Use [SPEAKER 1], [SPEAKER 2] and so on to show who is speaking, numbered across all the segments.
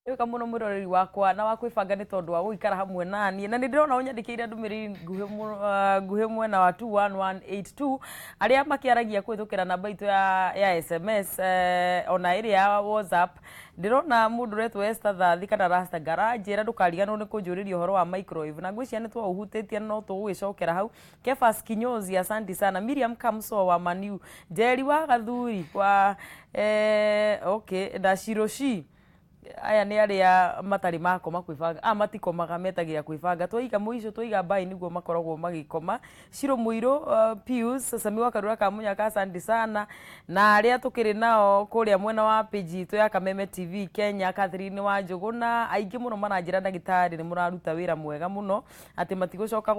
[SPEAKER 1] Weka muno muroreri wakwa na wa Kwibanga ni tondu wa guikara hamwe nani na ndirona unyandikire ndumiriri nguhe mwena wa 21182 aria makiaragia kwithukira namba itu ya SMS ona iri ya WhatsApp. Ndirona mundu retwo Esther Thathi kana Rasta Garage era ndukariganwo ni kunjuriria uhoro wa microwave na ngwiciria ni twa uhutitie no tugwicokera hau. Kefas Kinyozi asante sana. Miriam Kamso wa Maniu Jeri wa Gathuri wa okay Dashiroshi aya ni aria matari makoma Kwibanga matikomaga metagira Kwibanga twiga muico twiga bai niguo makoragwo magikoma. Shiro Muiro Pius Sami wa Karura Kamunya ka asante sana na aria tukiri nao kuria mwena wa page itu ya Kameme TV Kenya Catherine wa Njuguna aingi muno mananjira ndagitari ni muraruta wira mwega muno ati matigucoka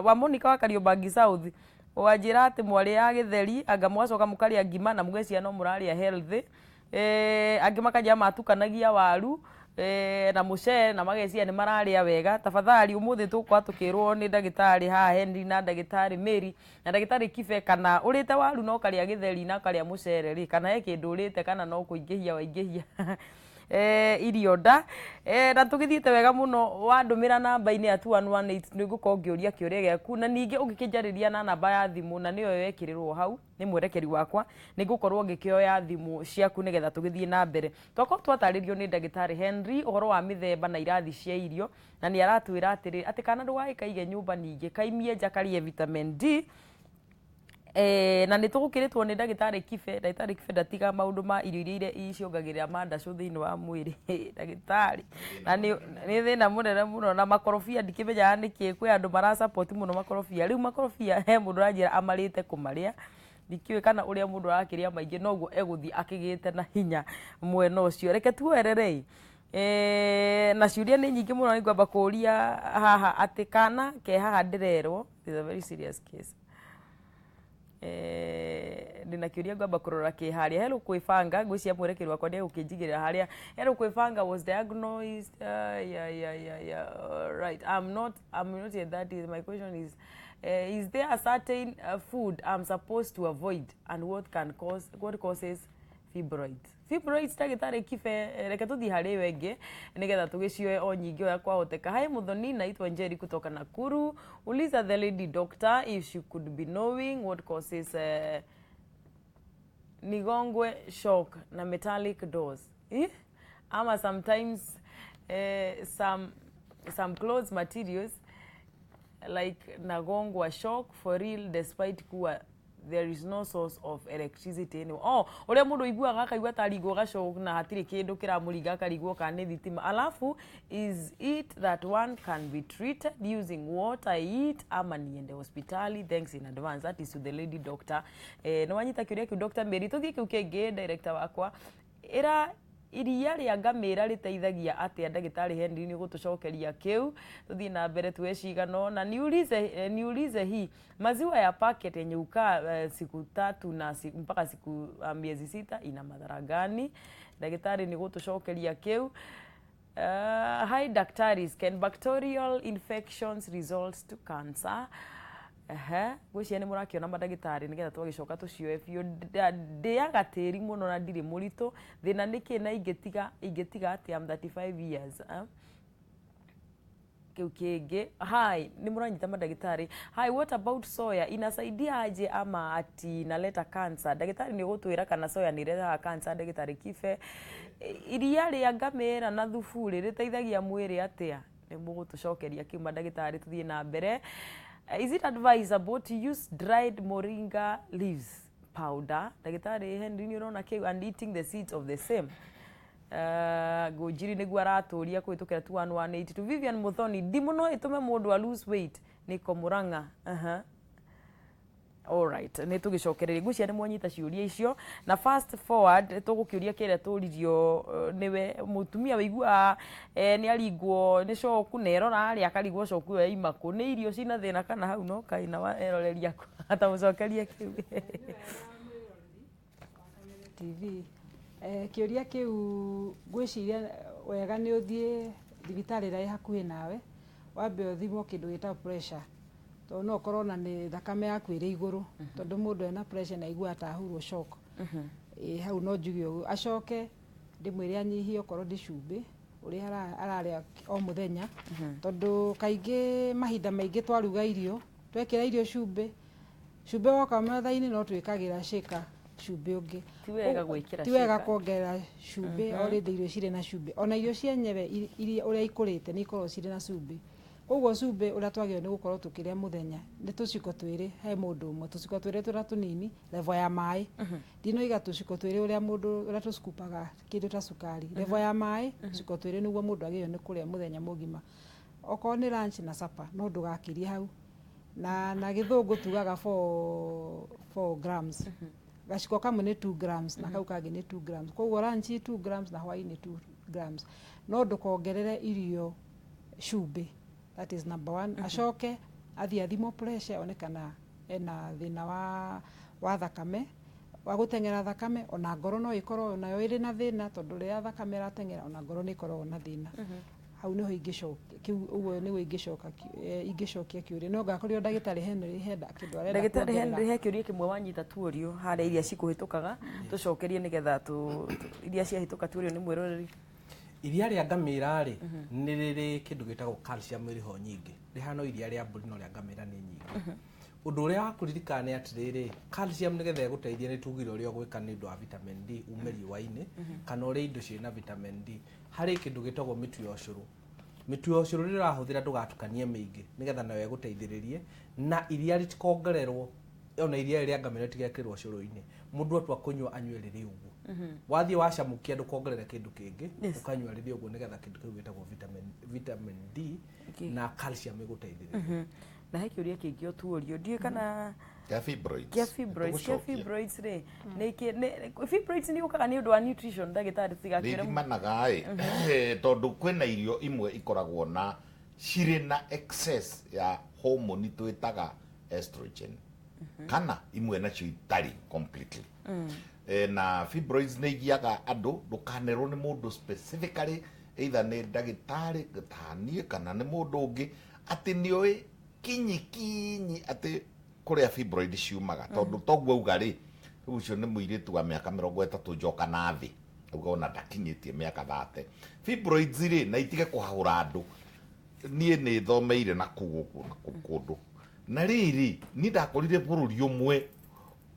[SPEAKER 1] wa Monica wa Kariobangi South wajira ati mwari ya Githeri anga mwacoka mukaria ngima na mugecia no muraria healthy angi makaja matukanagia waru na mucere na magecia ni mararia wega. Tafadhali umuthi tukwa tukirwo ni ndagitari ha Henry na ndagitari Mary na ndagitari Kibe kana urite waru no karia Githeri na karia mucere ri kana he kindu urite kana no kuingihia waingihia irionda na tugithiite wega muno wandumira namba ini ya 2118 niguko ngiuria kiuria giaku na ningi ungikinjariria na namba ya thimu na niyo yekirirwo hau ni mwerekeri wakwa nigukorwo ngikioya thimu ciaku nigetha tugithie na mbere twako twataririo ni ndagitari Henry uhoro wa mithemba na irathi cia irio na ni aratwira atiri ati kana ndwaika kaige nyumba ningi kaimie njakarie vitamin D na nitugukiritwo ni ndagitari Kibe ndatiga maundu ma irio iria iciongagirira mandacu thiini wa mwiri ndagitari na ni thina munene muno na makorofia ndikimenya niki kwi andu mara support muno makorofia riu makorofia he mundu ranjira amarite kumaria ndikiwe kana uria mundu arakiria maingi noguo eguthi akigite na hinya mwena ucio reke tuererei na ciuria ni nyingi muno ni ngwamba kuria haha ati kana ke haha ndirerwo is a very serious case ndina kiuria ngwamba kurora ki haria. Hello Kwibanga ngwicia mwerekeri wakwa ndi gukinjigirira haria. Hello Kwibanga was diagnosed right. I'm not yet. That is my question is there a certain food I'm supposed to avoid and what causes fibroids ndagitari Kibe reke tuthi hari wenge nigetha tugicioe o nyingi oya kwahoteka. Hai Muthoni naitwa Njeri kutoka Nakuru. Uliza the lady doctor if she could be knowing what causes nigongwe shock na metallic doors ama sometimes some clothes materials like nagongwa shock for real despite kuwa there is no source of electricity anymore. Ore mundu iguaga akaigua tarigwo gaco na hatiri kindu kiramuringa akarigwo kana thitima. Alafu is it that one can be treated using what I eat ama niende hospitali? Thanks in advance. That is to the lady doctor. No wanyita kiuria kiu Dr. Mary tuthie kiu kingi director wakwa ira iria ria ngamira riteithagia atia ndagitari Henry ni gutucokeria kiu tuthie na mbere twecigano na niulize hii maziwa ya packet yenye ukaa siku 3 na mpaka siku miezi 6 ina madhara gani? Ndagitari ni gutucokeria kiu. Hi doctors, can bacterial infections result to cancer? Gwiciani murakiona mandagitari nigetha twagicoka tucioe biu ndiaga tiri muno na ndiri murito thina niki na ingetiga ati am 35 years kiu kingi. Hi ni muranyita mandagitari. Hi, what about soya inasaidia aje ama ati inaleta cancer? Ndagitari ni gutwira kana soya ni ileta cancer. Ndagitari Kibe iria ria ngamira na thubu riteithagia mwiri atia ni mugutucokeria kiu mandagitari tuthie na mbere. Is it advisable to use dried moringa leaves powder? Ndagitari Henry ni urona kiu and eating the seeds of the same. Gojiri niguo araturia kwitukira 2118 to Vivian Muthoni dimuno itume mundu a lose weight niko Muranga. Alright, ni tugicokereria ngucia ni mwanyita ciuria icio na fast forward tugukiuria kire turirio niwe mutumia wigua ni aringwo ni coku nero na ari akarigwo coku ya imaku ni irio cina thina kana hau no kaina wa eroreria ata mucokeria kiu
[SPEAKER 2] TV kiuria kiu gwiciria wega ni uthie thibitari rai hakuhi nawe wambe uthimwo kindu gita pressure to no corona ni thakame yaku iri iguru tondu mundu ena pressure na igua atahurwo shock hau no njugio acoke ndimwire anyihie okorwo ndi cumbi uri araria o muthenya tondu kaingi mahinda maingi twaruga irio twekira irio cumbe woka metha-ini no twikagira shika cumbe ungi ti wega kuongerera cumbe o rĩndĩ irio cirĩ na cumbe ona irio cienyewe iria uria ikurĩte nĩ ikoragwo cirĩ na cumbe koguo cumbe uria twagĩrĩirwo nĩ gũkorwo tũkĩrĩa mũthenya nĩ tũciko twĩrĩ he mũndũ ũmwe tũciko twĩrĩ tũrĩa tũnini level ya maĩ ndinoiga tũciko twĩrĩ uria mũndũ uria tũcukupaga kĩndũ ta cukari level ya maĩ tũciko twĩrĩ nĩguo mũndũ agĩrĩirwo nĩ kũrĩa mũthenya mũgima okorwo nĩ lunch na supper no ndũgakĩrie hau na gĩthũngũ tugaga 4 grams gaciko kamwe nĩ 2 grams na kau kangĩ nĩ 2 grams koguo lunch 2 grams na hwaĩ-inĩ 2 grams no ndũkongerere irio cumbe. That is number 1. Acoke athie athimo pressure one kana ena thina wa thakame wa gutengera thakame ona ngoro no ikorwo nayo iri na thina tondu ria thakame ratengera ona ngoro ni ikorwo na thina hau niho ingicoka kiu uguo niwe ingicokia kiuria no ngakorio ndagitari Henry henda kindu arenda
[SPEAKER 1] ndagitari Henry he kiuria kimwe wanyita tuorio haria iria cikuhitukaga tucokerie nigetha iria ciahituka tuorio ni mwiroreri.
[SPEAKER 3] Iria ria ngamira ri ni riri kindu gitagwo calcium iriho nyingi rihano iria ria mburi no ria ngamira ni nyingi undu uria wakuririkana ni atiriri calcium nigetha iguteithia ni tugire uria gwika ni ndu wa vitamin D umeri waini kana uria indo ciina vitamin D hari kindu gitagwo mitu ya ucuru rirahuthira ndugatukanie mingi nigetha nawe guteithiririe na iria ritikongererwo ona iria ria ngamira tigekirwo ucuru-ini mundu atwa kunywa anywe riri uguo wathie wacamukia ndukongerera kindu kingi ukanywa riri uguo nigetha kindu kiu gitagwo vitamin D na calcium iguteithiririe.
[SPEAKER 1] Na he kiuria kingi otuorio ndie kana fibroids ri fibroids ni ukaga ni undu wa nutrition ndagitari tigakire
[SPEAKER 4] managa tondu kwina irio imwe ikoragwo na ciri na excess ya hormone twitaga estrogen kana imwe nacio itari completely na fibroids ni igiaga andu ndukanerwo ni mundu specifically either ni ndagitari gitanie kana ni mundu ungi ati nioi kinyi ati kuria fibroid ciumaga tondu toguo uga ri ucio ni muiritu wa miaka 30 njoka na thi uga ona ndakinyitie miaka 30 fibroids ri na itige kuhahura andu nie ni thomeire na kundu na riri ni ndakorire bururi umwe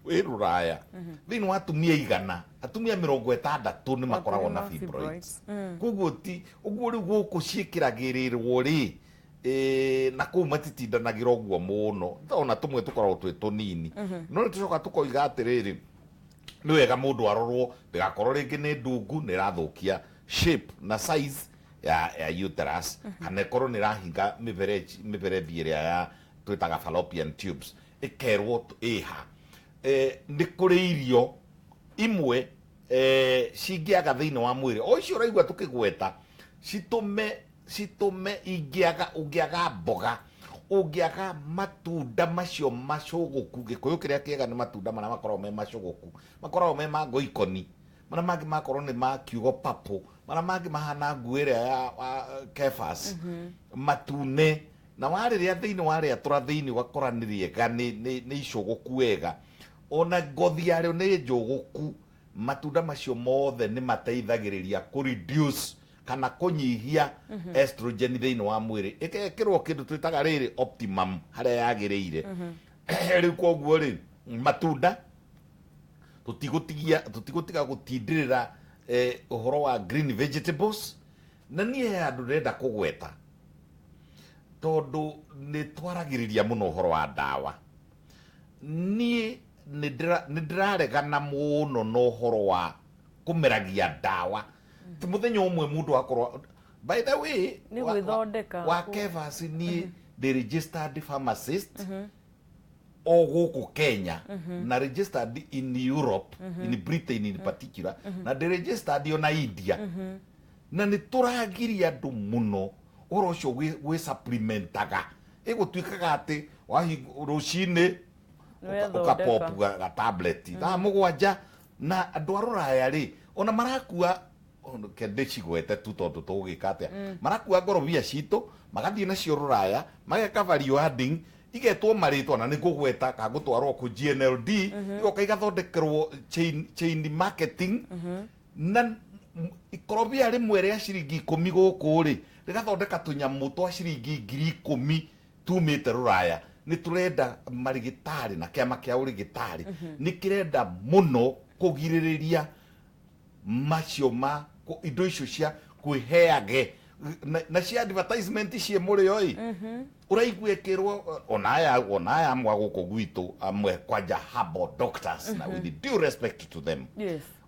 [SPEAKER 4] wiruraya thini wa atumia 100 atumia 60 ni makoragwo na fibroids koguo ti uguo ri guku ciikiragirirwo ri na kuu matitindanagira uguo muno ona tumwe tukoragwo twi tunini no tucoka tukoiga atiriri ni wega mundu arorwo ndigakorwo ringi ni ndungu ni rathukia shape na size ya uterus kana ikorwo ni rahinga miberethi iria ya twitaga fallopian tubes ikerwo iha ni kuri irio imwe cingiaga thiini wa mwiri o icio raigua tukigweta citume ungiaga mboga ungiaga matunda macio macuguku gikuyu kiria kiega ni matunda maria makoragwo me macuguku makoragwo me ma ngoikoni maria mangi makorwo ni ma kiugo papo maria mangi mahana nguire ya kefas matune na wariria thiini waria tura thiini wakoranirie ga ni icuguku wega ona ngothi yario ni njuguku matunda macio mothe ni mateithagiriria ku reduce kana kunyihia estrogen thiini wa mwiri ikekirwo kindu twitaga riri optimum haria yagiriire riu koguo ri matunda tutigutiga gutindirira uhoro wa green vegetables na nie andu renda kugweta tondu ni twaragiriria muno uhoro wa dawa nie nindiraregana muno no uhoro wa kumeragia dawa muthenya umwe mundu akorwo by the way
[SPEAKER 1] ni gwithondeka
[SPEAKER 4] wa kevas ni the registered pharmacist o guku Kenya na registered in Europe in Britain in particular na the registered on India na ni turagiria andu muno oro ucio gwi supplementaga igutwikaga ati wahi rucini ukapopu ga tablet tha mugwanja na andu aroraya ri ona marakua kende cigwete tu tondu tugika atia marakua ngorobia citu magathie nacio ruraya mageka value adding igetwo maritwa na nikugweta ka gutwarwo ku GNLD igoka igathondekerwo chain marketing na ikorobia rimwe ria ciringi 10 guku ri rigathondeka tunyamu twa ciringi 10,000 tumite ruraya ni turenda marigitari na kiama kia urigitari ni kirenda muno kugiririria macio ma indo icio cia kwiheage na cia advertisement cie muri oi uraiguikirwo onaya mwa guku gwitu amwe kwanja herbal doctors na with due respect to them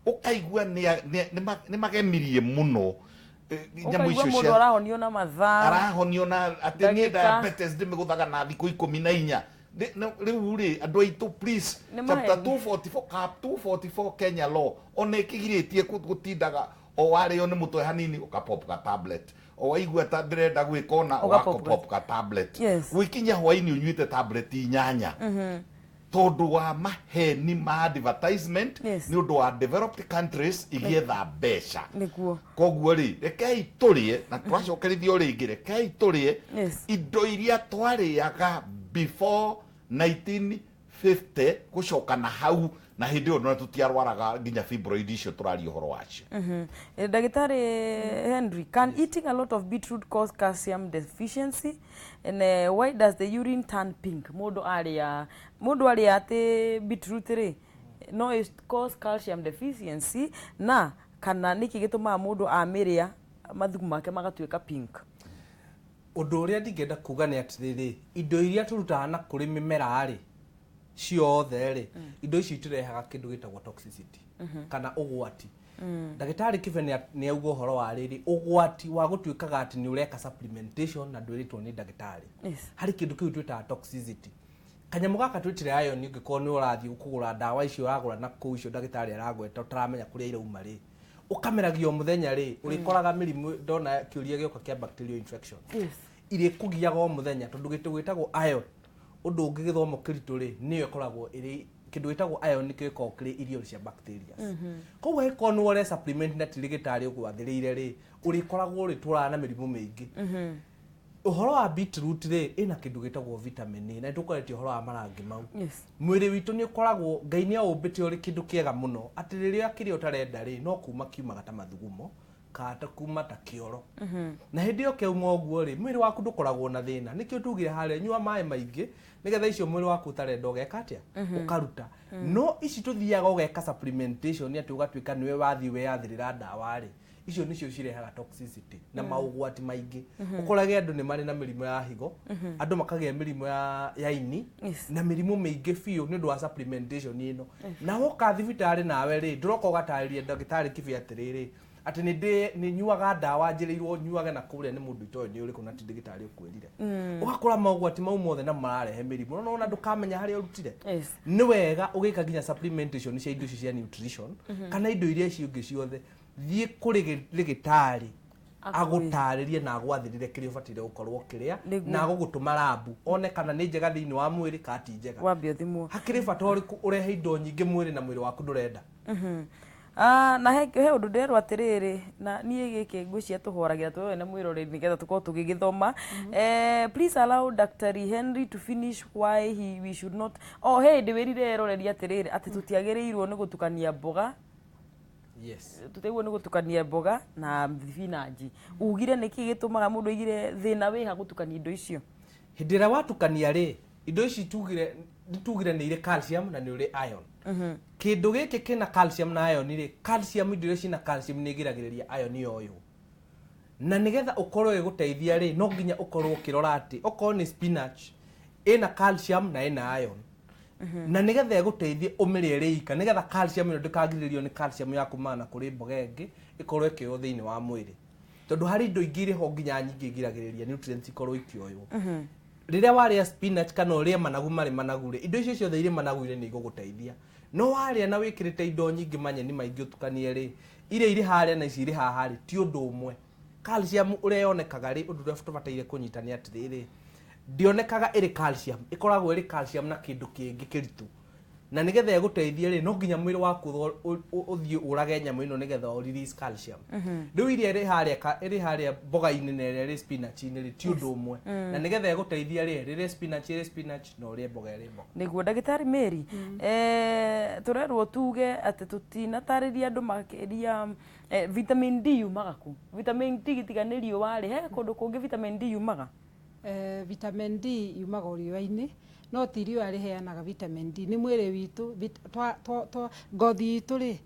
[SPEAKER 4] ukaigua ni magemirie muno
[SPEAKER 1] nyamu icio cia arahonio na mathaa
[SPEAKER 4] arahonio na atini diabetes ndimiguthaga na thikũ 14 riu ri andu aitu please chapter 244 cap 244 Kenya law ona ikigiritie gutindaga o wario ni mutwe hanini ukapop ka tablet o waigua ta ndirenda gwika ona wakapop ka tablet wikinya hwaini unyuite tablet 8 tondu wa maheni ma advertisement ni undu wa developed countries igietha mbeca koguo ri rekei turie na twacokerithio ringi rekei turie indo iria twariaga before 1950 gucoka na hau na hindi yo no tutiarwaraga nginya fibroid icio turario horo wacio
[SPEAKER 1] Dagitari Henry, can eating a lot of beetroot cause calcium deficiency, and why does the urine turn pink? Mundu aria ati beetroot ri no it cause calcium deficiency na kana niki gituma mundu amiria mathugu make magatuika pink.
[SPEAKER 3] Undu uria ndingenda kuga ni atiriri indo iria turutaga na kuri mimera ri ciothe ri indo ici itirehaga kindu gitagwo toxicity kana ugwati. Dagitari Kiven ni auga horo wa riri ugwati wa gutuikaga ati ni ureka supplementation na ndwiritwo ni dagitari hari kindu kiu twita toxicity kanyamu gaka twitire iron ngiko ni urathi ukugura dawa icio uragura na ku icio dagitari aragweta utaramenya kuria irauma ri ukameragio muthenya ri urikoraga mirimu ndona kiuria gioka kia bacterial infection iri kugiaga o muthenya tondu gitugwitagwo iron undu ungi githomo kiritu ri niyo ikoragwo iri kindu gitagwo iron kiko kiri irio cia bacteria koguo iko no ore supplement na tirigitari ugwathirire ri urikoragwo uri turana na mirimu mingi uhoro wa beetroot ri ina kindu gitagwo vitamin A na tukoretio uhoro wa marangi mau mwiri witu ni ukoragwo ngai ni aumbite uri kindu kiega muno ati riria kirio tarenda ri no kuma kiumaga ta mathugumo kata kuma ta kioro na hindi yo keuma oguo ri mwiri waku ndukoragwo na thina nikio tugire hare nyua mai maingi nigetha icio mwiri waku tarenda ugeka atia ukaruta no ici tuthiaga ugeka supplementation ni ati ugatuika niwe wathi we yathirira dawa ri icio nicio cirehaga toxicity na maugwati maingi ukorage andu ni mari na mirimo ya higo andu makagia mirimo ya ini na mirimo mingi biu ni ndu wa supplementation ino na woka thibitari nawe ri nduroka ugatariria dagitari kibi atiriri ati ni nyuaga dawa njirirwo nyuaga na kuria ni mundu itoyo ni uriku na ndigitari ukwirire ugakora maugwati mau mothe na mararehe mirimu no na ndukamenya hari urutire ni wega ugika ginya supplementation cia indo cia nutrition kana indo iria ciungi ciothe thie kuri rigitari agutaririe na agwathirire kiri ubatire gukorwo kiria na agugutuma labu one kana ni njega thiini wa mwiri kati njega
[SPEAKER 1] wambio thimwo
[SPEAKER 3] hakiri bata uriku urehe indo nyingi mwiri na mwiri waku ndurenda
[SPEAKER 1] na he undu ndirwa atiriri na nie giki ngwicia tuhoragira twewe na mwiroreri nigetha tukorwo tugigithoma please allow Dr. Henry to finish why we should not hey ndiwirire roreri atiriri ati tutiagirirwo ni gutukania mboga tuteguo ni gutukania mboga na thibinaji ugire niki gitumaga mundu igire thina wiha gutukania indo icio
[SPEAKER 3] hindira watukania ri indo ici tugire ni ire calcium na ni ire iron kindu giki kina calcium na iron ri calcium indo iria cina calcium ni igiragiriria iron yoyo na nigetha ukorwo iguteithia ri no nginya ukorwo kirora ati okorwo ni spinach ina calcium na ina iron na nigetha iguteithie umirire ika nigetha calcium ino ndikagiririo ni calcium ya kumana kuri mboga ingi ikorwo ikio thiini wa mwiri tondu hari indo ingire ho nginya nyingi igiragiriria nutrients ikorwo ikioyo riria waria spinach kana uria managu mari managu ri indo icio ciothe iri managu ire ni iguguteithia no waria na wikirite indo nyingi manyeni maingi utukanie ri iri haria na iciri haha ri ti undu umwe calcium uria yonekaga ri undu uria tubataire kunyitania atiriri ndionekaga iri calcium ikoragwo iri calcium na kindu kingi kiritu na nigetha guteithie ri no nginya mwiri waku uthie urage nyamå ino nigetha o release calcium riu iria iri haria mboga-ini na iri spinach-ini ri ti undu umwe na nigetha guteithia ri spinach no ri mboga iri mboga
[SPEAKER 1] niguo ndagitari Mary turerwo tuge ati tutinatariria andu makiria vitamin D yumaga ku vitamin D gitiganirio wari he kundu kungi vitamin D yumaga
[SPEAKER 2] vitamin D yumaga riũa-inĩ no ti riũa rĩheanaga vitamin D nĩ mwĩrĩ witũ ngothi itũ rĩ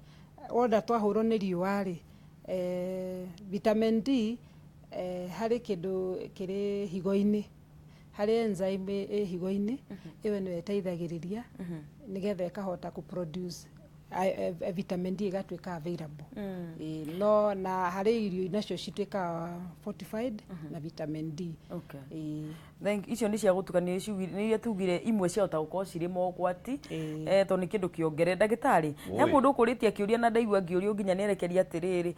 [SPEAKER 2] wonda twahũrwo nĩ riũa rĩ vitamin D harĩ kĩndũ kĩrĩ higo-inĩ harĩ enzyme ĩ higo-inĩ ĩyo nĩyo ĩteithagĩrĩria nĩgetha ĩkahota kũ-produce vitamin D igatuĩka available no na harĩ irio nacio cituĩkaga fortified na vitamin D
[SPEAKER 1] thank icio nĩ cia gũtukania nĩ iria tugire imwe ciahota gũkorwo cirĩ mogwati to nĩ kĩndũ kĩongere ndagĩtarĩ he mũndũ ũkũrĩtie akĩũria na ndaigua ngĩũrio nginya nĩ erekeria atĩrĩrĩ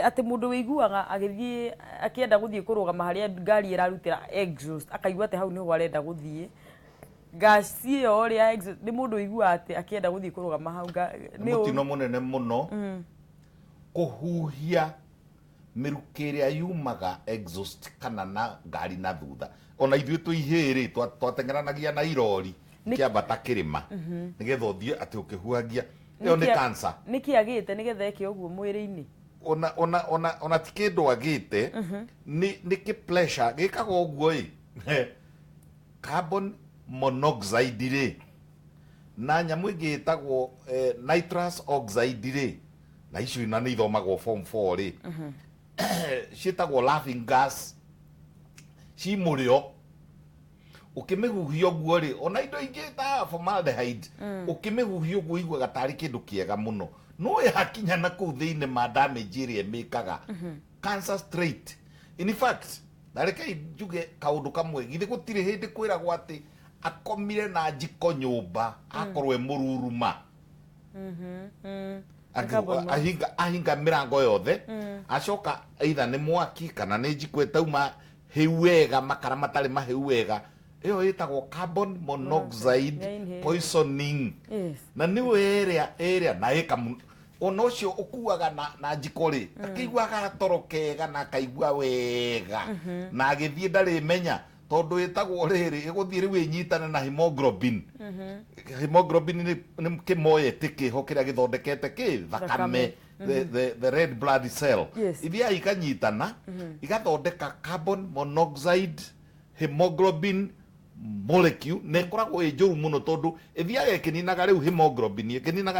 [SPEAKER 1] atĩ mũndũ wĩiguaga agĩthiĩ akĩenda gũthiĩ kũrũgama harĩa ngari ĩrarutĩra exhaust akaigua atĩ hau nĩho arenda gũthiĩ gasi ĩyo ria nĩ mũndũ wĩiguaga atĩ akĩenda gũthiĩ kũrũgama hau
[SPEAKER 4] nĩ mũtino mũnene mũno kũhuhia mĩrukĩ ĩrĩa yumaga exhaust kana na ngari na thutha ona ithuĩ tũihĩrĩ twateng'eranagia na irori kĩambata kĩrĩma nĩgetha ũthiĩ atĩ ũkĩhuhagia ĩyo nĩ cancer
[SPEAKER 1] nĩkĩ agĩte nĩgetha eke ũguo mwĩrĩ-inĩ
[SPEAKER 4] ona ti kĩndũ agĩte nĩ kĩ pressure gĩkaga ũguo carbon monoxide rĩ na nyamũ ĩngĩ ĩtagwo nitrous oxide rĩ na icio na nĩ ithomagwo form 4 rĩ ciĩtagwo laughing gas ci mũrĩo ũkĩmĩhuhia ũguo rĩ ona indo ingĩ ta formaldehyde ũkĩmĩhuhia ũguo iguaga tarĩ kĩndũ kĩega mũno no yakinya na kũu thĩinĩ ma damage ĩrĩa ĩmĩkaga cancer straight in fact ndareke njuge kaũndũ kamwe githĩ gũtirĩ hĩndĩ kwĩragwo atĩ akomire na njiko nyũmba akorwo mũruruma ahinga mĩrango yothe acoka either nĩ mwaki kana nĩ njiko ĩtauma hĩu wega makara matarĩ mahĩu wega ĩyo ĩtagwo carbon monoxide poisoning na nĩyo ĩrĩa na ĩka ona ũcio ũkuaga na njiko rĩ akĩiguaga gatoro kega na akaigua wega na agĩthiĩ ndarĩ menya tondu ĩtagwo rĩrĩ ĩgũthiĩ rĩu ĩnyitane na hemoglobin hemoglobin nĩ kĩmoyeti kĩho kĩrĩa gĩthondekete thakame the red blood cell ithiaga ikanyitana igathondeka carbon monoxide hemoglobin molecule na ĩkoragwo ĩ njũru mũno tondu ĩthiaga ĩkĩninaga rĩu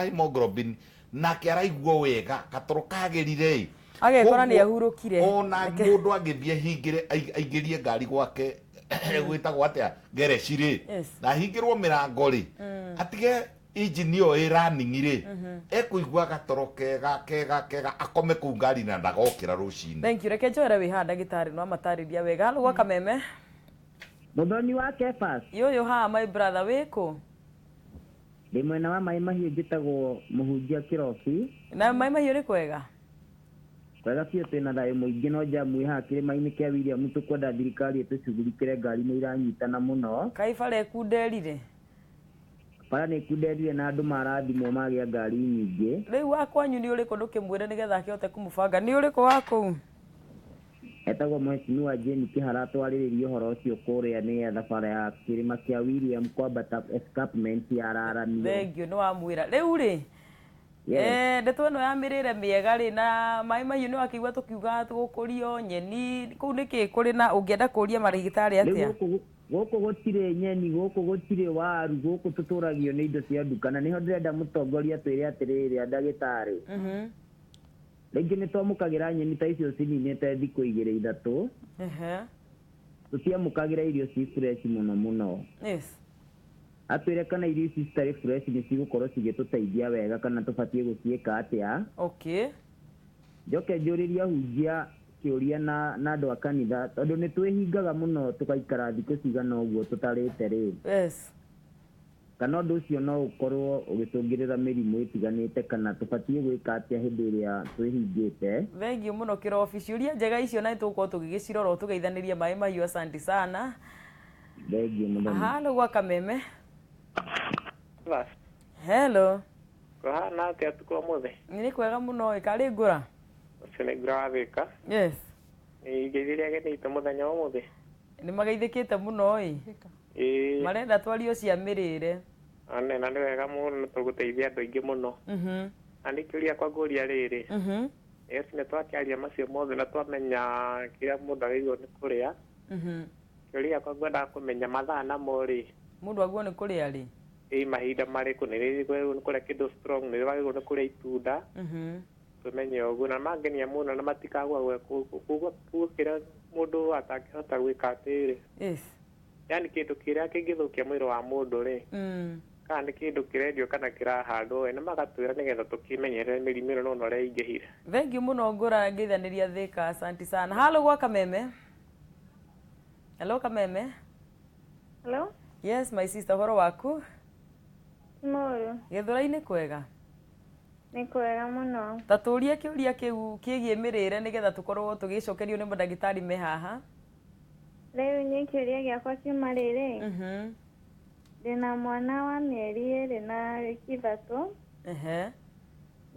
[SPEAKER 4] hemoglobin nake araigua wega gatoro kagĩrire
[SPEAKER 1] agekora nĩ ahurũkire
[SPEAKER 4] ona mũndũ agĩthiĩ aingĩrie ngari gwake gwĩtagwo atĩa gereci rĩ na hingĩrwo mĩrango rĩ atige engine ĩyo ĩraningi rĩ ekũigua gatoro kega akome kũu ngari na ndagokĩra rũcinĩ.
[SPEAKER 1] Thank you reke njoere wĩ haha ndagĩtarĩ no amatarĩria wega halo gwa Kameme
[SPEAKER 5] Mũthoni wa Kefas
[SPEAKER 1] yoyo ha my brother wĩkũ
[SPEAKER 5] ndĩ mwena wa Maĩ Mahiũ njĩtagwo mũhunjia Kĩrobi
[SPEAKER 1] na Maĩ Mahiũ nĩ kwega
[SPEAKER 5] kwega biũ twĩna thayũ mũingĩ no jamu ĩ haha kĩrĩma-inĩ kĩa William tũkwenda thirikari ĩtũcugurikĩre ngari nĩ iranyitana mũno
[SPEAKER 1] kai bara ĩkunderire
[SPEAKER 5] bara nĩ ĩkunderire na andũ marathimwo magĩa ngari nyingĩ
[SPEAKER 1] rĩu wakwanyu nĩ ũrĩkũ ndũkĩmwĩre nĩgetha akĩhote kũmũbanga nĩ ũrĩkũ wa kũu
[SPEAKER 5] etagwo Mheshimiwa Jane Kĩhara twarĩrĩria ũhoro ũcio kũrĩa nĩgetha bara ya kĩrĩma kĩa William kwambata escarpment yararamio
[SPEAKER 1] thengio nĩ wamwĩra rĩu rĩ ndeto ĩno ya mĩrĩre mĩega rĩ na Maĩ Mahiũ nĩ wakĩigua tũkiuga tũgũkũrio nyeni kũu nĩkĩ kũrĩ na ũngĩenda kũria marĩgĩtarĩ atĩa
[SPEAKER 5] gũkũ gũtirĩ nyeni gũkũ gũtirĩ waru gũkũ tũtũragio nĩ indo cia nduka na nĩho ndĩrenda mũtongoria twĩre atĩrĩrĩ ndagĩtarĩ rĩngĩ nĩ twamũkagĩra nyeni ta icio cininĩte thikũ 2-3 tũtiamũkagĩra irio ci fresh mũno atwĩre kana irio ici citarĩ fresh nĩ cigũkorwo cigĩtũteithia wega kana tũbatiĩ gũciĩka atĩa njoke njũrĩrie hunjia kĩũria na andũ a kanitha tondũ nĩ twĩhingaga mũno tũgaikara thikũ cigana ũguo tũtarĩte rĩ kana ũndũ ũcio no ũkorwo ũgĩtũngĩrĩra mĩrimũ ĩtiganĩte kana tũbatiĩ gwĩka atĩa hĩndĩ ĩrĩa twĩhingĩte
[SPEAKER 1] thengio mũno Kĩrobi ciũria njega icio na nĩtũgũkorwo tũgĩgĩcirora tũgeithanĩrie Maĩ Mahiũ asante sana
[SPEAKER 5] thengio mũno
[SPEAKER 1] halo gwa Kameme Hello.
[SPEAKER 6] Kuhana atia tuko muthe.
[SPEAKER 1] Ni kwega muno ikari ngura.
[SPEAKER 6] Cene ngura thika.
[SPEAKER 1] Yes.
[SPEAKER 6] Ngeithiria genite muthenya wa muthe.
[SPEAKER 1] Ni magaithikite muno marenda twario cia Mirire.
[SPEAKER 6] Ane na wega muno tuguteithia andu aingi muno. Ani kiuria kwa nguria riri. Yes ne twakiaria macio mothe na twamenya kiria mundu agirwo ni kuria. Kiuria kwa ngwenda kumenya mathaa na mori.
[SPEAKER 1] Mundu agwo ni kuria ri.
[SPEAKER 6] Mahinda mariku ni riri ni kuria kindu strong ni wagirwo ni kuria itunda. Tumenye uguo na mangenia muno na matikagwa kuguo kira mundu atangihota gwika atiri.
[SPEAKER 1] Yes.
[SPEAKER 6] Yani kindu kiria kingithukia mwiri wa mundu ri. Kana ni kindu kirendio kana kirahandwo na magatwira nigetha tukimenyerere mirimo ino no nore ingihire.
[SPEAKER 1] Thank you muno ngura ngithaniria thika. Asante sana. Halo gwa Kameme. Hello Kameme.
[SPEAKER 7] Hello?
[SPEAKER 1] Yes my sister, horo waku?
[SPEAKER 7] Moro.
[SPEAKER 1] Githura-ini kwega?
[SPEAKER 7] Ni kwega muno.
[SPEAKER 1] Taturia kiuria kiu kigie Mirire nigetha tukorwo tugicokerio ni mandagitari me haha.
[SPEAKER 7] Riu ni kiuria giakwa kiuma riri. Ndina mwana wa mieri iri na wiki ithatu.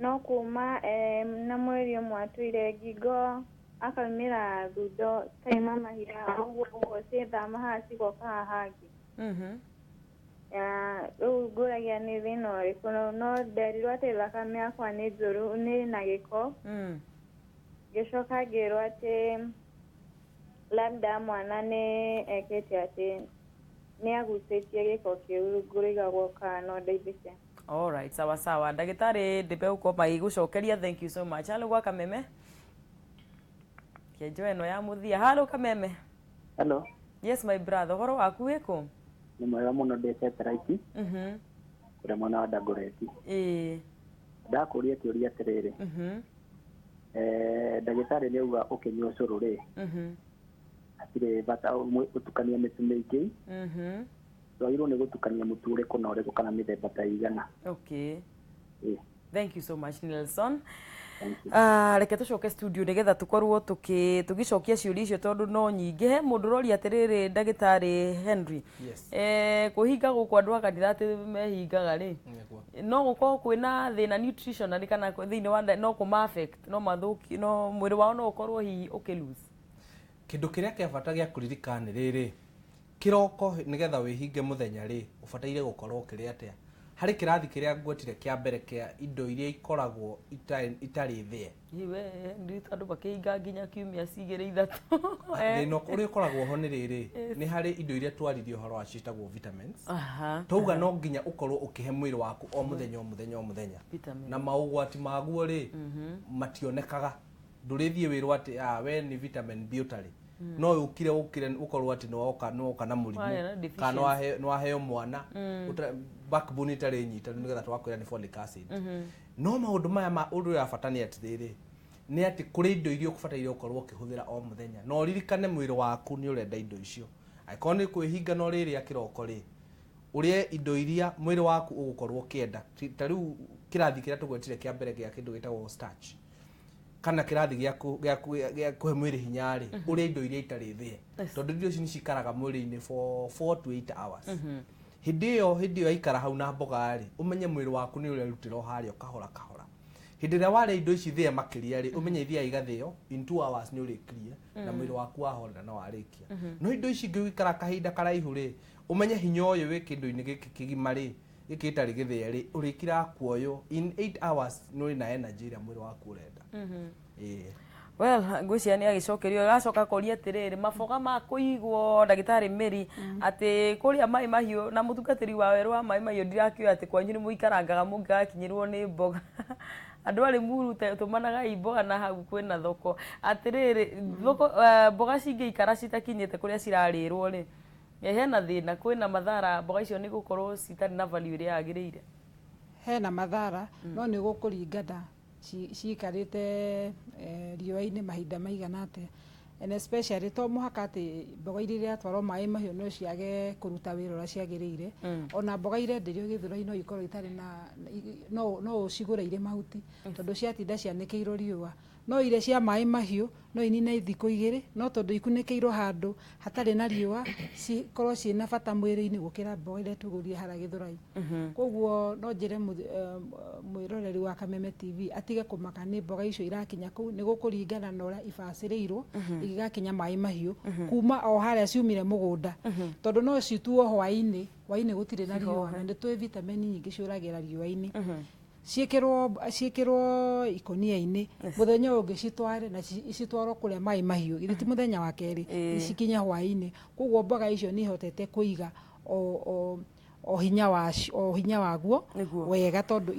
[SPEAKER 7] No kuma na mweri umwe atuire ngingo akaumira thundo taima mahira uguo ciithama haha cigoka haha hangi. Riu nguragia ni thina uriku no nderirwo ati thakame yakwa ni njuru ni na giko. Gicoka ngirwo ati labda mwana ni ekete ati ni agucitie giko kiu nguriga gwoka no ndeithike.
[SPEAKER 1] All right, sawa sawa. Ndagitari ndibe uko maigucokeria. Thank you so much. Halo gwa Kameme. Kienjo eno ya muthia. Halo Kameme.
[SPEAKER 5] Hello.
[SPEAKER 1] Yes my brother, horo waku wiko?
[SPEAKER 5] Ni mwega muno ndecete raiki. Kuria mwana wa Dagoreti. Ndakuria kiuria atiriri. Ndagitari ni uga ukinywa ucuru ri. Atire bata utukania mitu mingi. Twagirwo ni gutukania mutu uriku na uriku kana mithemba ta igana.
[SPEAKER 1] Okay. Thank you so much Nelson.
[SPEAKER 5] Thank you.
[SPEAKER 1] Reke tucoke studio nigetha tukorwo tugicokia ciuria icio tondu no nyingi. He mundu rori atiriri ndagitari Henry.
[SPEAKER 3] Yes.
[SPEAKER 1] Kuhinga guku andu akandidati mehingaga ri. No gukorwo kwina thina nutrition kana thiini wa no kuma affect no mathuki no mwiri wao no ukorwo hi ukilose.
[SPEAKER 3] Kindu kiria kia bata gia kuririkana riri kiroko nigetha wihinge muthenya ri ubataire gukorwo kiria atia hari kirathi kiria ngwetire kia mbere kia indo iria ikoragwo itari thie
[SPEAKER 1] iwe ndi andu bakihinga nginya kiumia cigire ithatu
[SPEAKER 3] no kuri ikoragwo ho ni riri ni hari indo iria twaririo horo acitagwo vitamins touga no nginya ukorwo ukihe mwiri waku o muthenya o muthenya o muthenya na maugwati maguo ri mationekaga ndurithie wirwo ati we ni vitamin B utari no ukire ukorwo ati no kana murimu kana no aheo mwana backbone itari nyita nigetha twakwira ni folic acid no maundu maya ma undu ya fatani atiriri ni ati kuri indo irio kubataire ukorwo ukihuthira o muthenya no ririkane mwiri waku ni urenda indo icio aikoni kwihinga no riri akiroko ri urie indo iria mwiri waku ugukorwo kienda tariu kirathi kiria tugwetire kia mbere gia kindu gitagwo starch kana kirathi gia kuhe mwiri hinyari uria indo iria itari thie tondu indo icio ni cikaraga mwiri-ini for 4 to 8 hours hindi iyo aikara hau na mboga ri umenye mwiri waku ni urerutira hario kahora hindi ria wale indo ici thie makiria ri umenye ithia igathio in 2 hours ni uri clear na mwiri waku wahorera na warikia no indo ici ngikara kahinda karaihu ri umenye hinya uyu wi kindu-ini giki kigima ri giki itari githie ri urikira kuoyo in 8 hours ni uri na energy ria mwiri waku urenda
[SPEAKER 1] well ngwiciria ni agicokerio gacoka koria atiriri maboga ma kuigwo ndagitari Mary ati kuria mai mahiu na mutungatiri wa weru wa mai mahiu ndirakio ati kwanyu ni muikarangaga mungakinyirwo ni mboga andu ari muru tumanaga imboga na hau kwina thoko atiriri thoko mboga cingiikara citakinyite kuria cirarirwo ri hena thina kwina mathara mboga icio ni gukorwo citari na value iria yagirire
[SPEAKER 2] hena mathara no ni gukuringana ciikarite riũa-inĩ mahinda maigana atia and especially to muhaka ati mboga iria atwarwo mai mahiũ no ciage kuruta wĩra ũrĩa ciagĩrĩire ona mboga irenderio gĩthũra-inĩ no ikorwo itarĩ na no ucigũre irĩ mahuti tondu ciatinda cianĩkĩirwo riũa no iria cia maĩ mahiũ no inine thikũ 2 no tondũ ikunĩkĩirwo handũ hatarĩ na riũa cikorwo ciĩna bata mwĩrĩ-inĩ gũkĩra mboga iria tũgũrie harĩa Gĩthũrai. Koguo no njĩre mwĩroreri wa Kameme TV atige kũmaka nĩ mboga icio irakinya kũu nĩ gũkũringana na ũrĩa ibacĩrĩirwo igakinya maĩ mahiũ kuma o harĩa ciumire mũgũnda, tondũ no cituo hwaĩ-inĩ gũtirĩ na riũa na nĩ tũĩ vitamini nyingĩ ciũragĩra riũa-inĩ. Ciĩkĩrwo ikonia-inĩ mũthenya ũngĩ citware na citwarwo kũrĩa maĩ mahiũ githĩ ti mũthenya wa kerĩ cikinya hwaĩ-inĩ. Koguo mboga icio nĩ ihotete kũiga o hinya waguo wega tondũ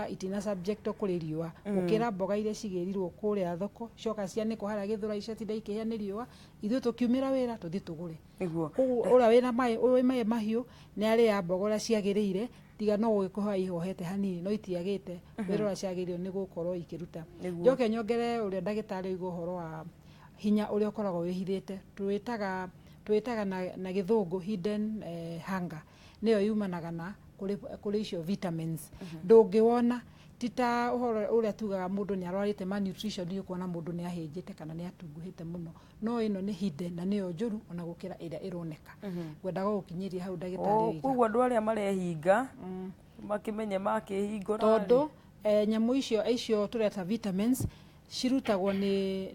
[SPEAKER 2] itina subject kũrĩ riũa gũkĩra mboga iria cigĩrirwo kũrĩa thoko coka cianĩkwo harĩa Gĩthũrai ciatinda ikĩhĩa nĩ riũa ithuĩ tũkiumĩra wĩra tũthiĩ tũgũre. Koguo ũrĩa wĩna maĩ mahiũ nĩ arĩa mboga ũrĩa ciagĩrĩire tiga no gũgĩkũha ihohete hanini no itiagĩte wĩra ũrĩa ciagĩrĩirwo nĩ gũkorwo ikĩruta. Njoke nyongere ũrĩa ndagĩtarĩ oiga ũhoro wa hinya ũrĩa ũkoragwo wĩhithĩte twĩtaga na gĩthũngũ hidden hunger nĩyo yumanaga na kũrĩ icio vitamins. Ndũngĩwona ti ta ũhoro ũrĩa tugaga mũndũ nĩ arwarĩte malnutrition nĩ ũkuona mũndũ nĩ ahĩnjĩte kana nĩ atunguhĩte mũno, no ĩno nĩ hidden na nĩyo njũru ona gũkĩra ĩrĩa ĩroneka. Ngwendaga gũkinyĩria hau ndagĩtarĩ oiga.
[SPEAKER 1] Koguo andũ arĩa marehinga makĩmenye makĩhingũra
[SPEAKER 2] tondũ nyamũ icio tũreta vitamins cirutagwo nĩ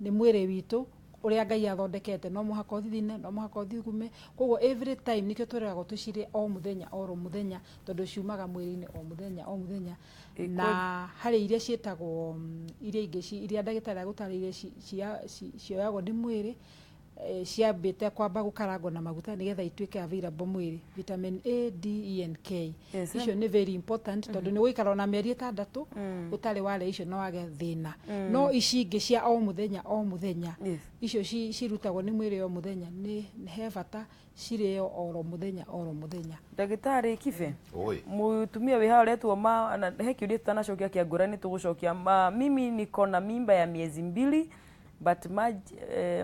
[SPEAKER 2] mwĩrĩ witũ ũrĩa Ngai athondekete, no mũhaka ũthithine no mũhaka ũthigume. Koguo every time nĩkĩo twĩragwo tũcirĩe o mũthenya tondũ ciumaga mwĩrĩ-inĩ o mũthenya na harĩ iria ciĩtagwo iria ingĩ iria ndagĩtarĩ agũtarĩirie cioyagwo nĩ mwĩrĩ ciambĩte kwamba gũkarangwo na maguta nĩgetha ituĩke available mwĩrĩ. Vitamin A, D, E and K icio nĩ very important tondũ nĩ gũikara na mĩeri 6 ũtarĩ warĩa icio no wage thĩna. No ici ingĩ cia o mũthenya icio cirutagwo nĩ mwĩrĩ o mũthenya nĩ he bata cirĩo oro mũthenya.
[SPEAKER 1] Ndagĩtarĩ Kibe mũtumia wĩ haha ũretwo he kĩũria tutanacokia kĩa ngũrani tũgũcokia. Mimi niko na mimba ya miezi 2 but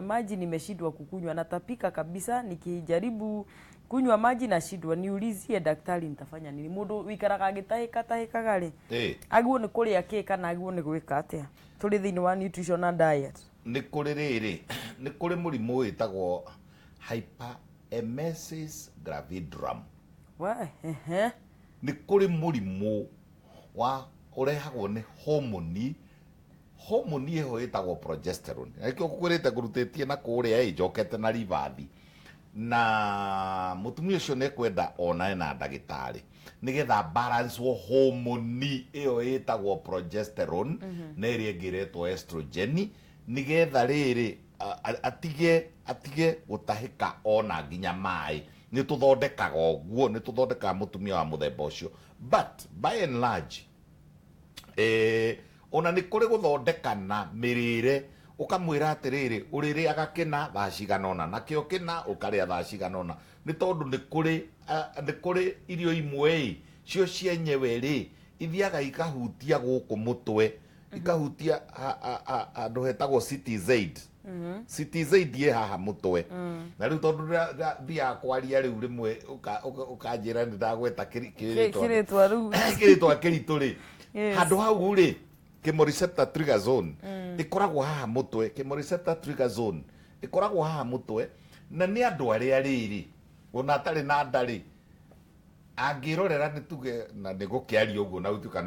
[SPEAKER 1] maji nimeshindwa kukunywa, natapika kabisa, nikijaribu kunywa maji nashindwa. Niulizie daktari nitafanya nini? Mundu wikaraga agitahikaga ri agwo ni kuria ki kana agwo ni gwika atia? Turi thiini wa nutrition and diet
[SPEAKER 4] ni kuri riri ni kuri murimu witagwo hyperemesis gravidarum. Ni kuri murimu wa urehagwo ni hormone iho itagwo progesterone. Akio kukwirite ngurutetie na kuria ijokete na rivathi na mutumia ucio ne kwenda ona na ndagitari nigetha balance wo hormone iyo itagwo progesterone na iri ngiretwo estrogen nigetha riri atige gutahika ona nginya mai ni tuthondekaga oguo ni tuthondekaga mutumia wa muthemba ucio. But by and large ona ni kuri guthondekana mirire ukamwira atiriri uriri agakina thaa cigana ona nakio kina ukaria thaa cigana ona ni tondu ni kuri irio imwe cio cienyewe ri ithiaga ikahutia guku mutwe ikahutia andu hetagwo CTZ ye haha mutwe na riu tondu thia kwaria riu rimwe ukanjira ni ndagweta kiritwa kiritu ri handu hau ri chemoreceptor trigger zone ikoragwo haha mutwe. Chemoreceptor trigger zone ikoragwo haha mutwe na ni andu aria riri ona atari na ndari angirorera ni tuge na nigukiaria uguo na utuka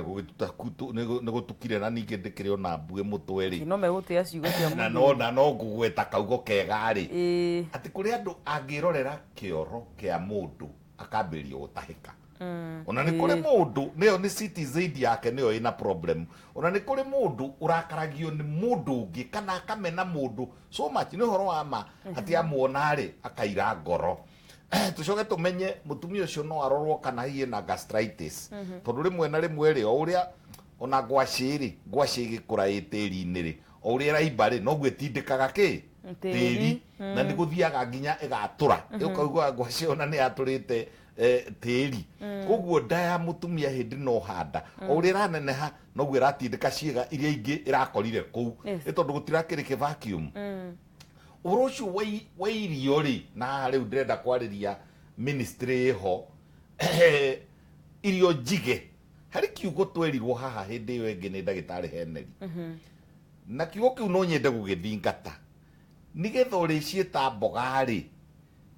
[SPEAKER 4] nigutukire na ninge ndikire ona mbue mutwe ri
[SPEAKER 1] no megutia ciugo cia
[SPEAKER 4] mundu na no ngugweta kaugo kega ri ati kuri andu angirorera kioro kia mundu akambirio gutahika. Ona ni kuri mundu niyo ni CTZ yake niyo ina problem. Ona ni kuri mundu urakaragio ni mundu ungi kana akamena mundu so much ni horo wa ma ati amuona ri akaira ngoro. Tucoke tumenye mutumia ucio no arorwo kana hiye na gastritis tondu rimwe na rimwe ri o uria ona ngwaci gikura tiri-ini ri o uria raimba ri no gwitindikaga ki tiri na ni guthiaga nginya igatura ukaigua ngwaci ona ni aturite tiri. Koguo nda ya mutumia hindi no handa o uria raneneha no gwe ratindika ciega iria ingi irakorire kuu ni tondu gutirakiri ki vacuum. Urocio wa irio ri na riu ndirenda kwariria ministry ho irio njige hari kiugo twerirwo haha hindi iyo ingi ni ndagitari Henry na kiugo kiu no nyende gugithingata nigetha uricieta mboga ri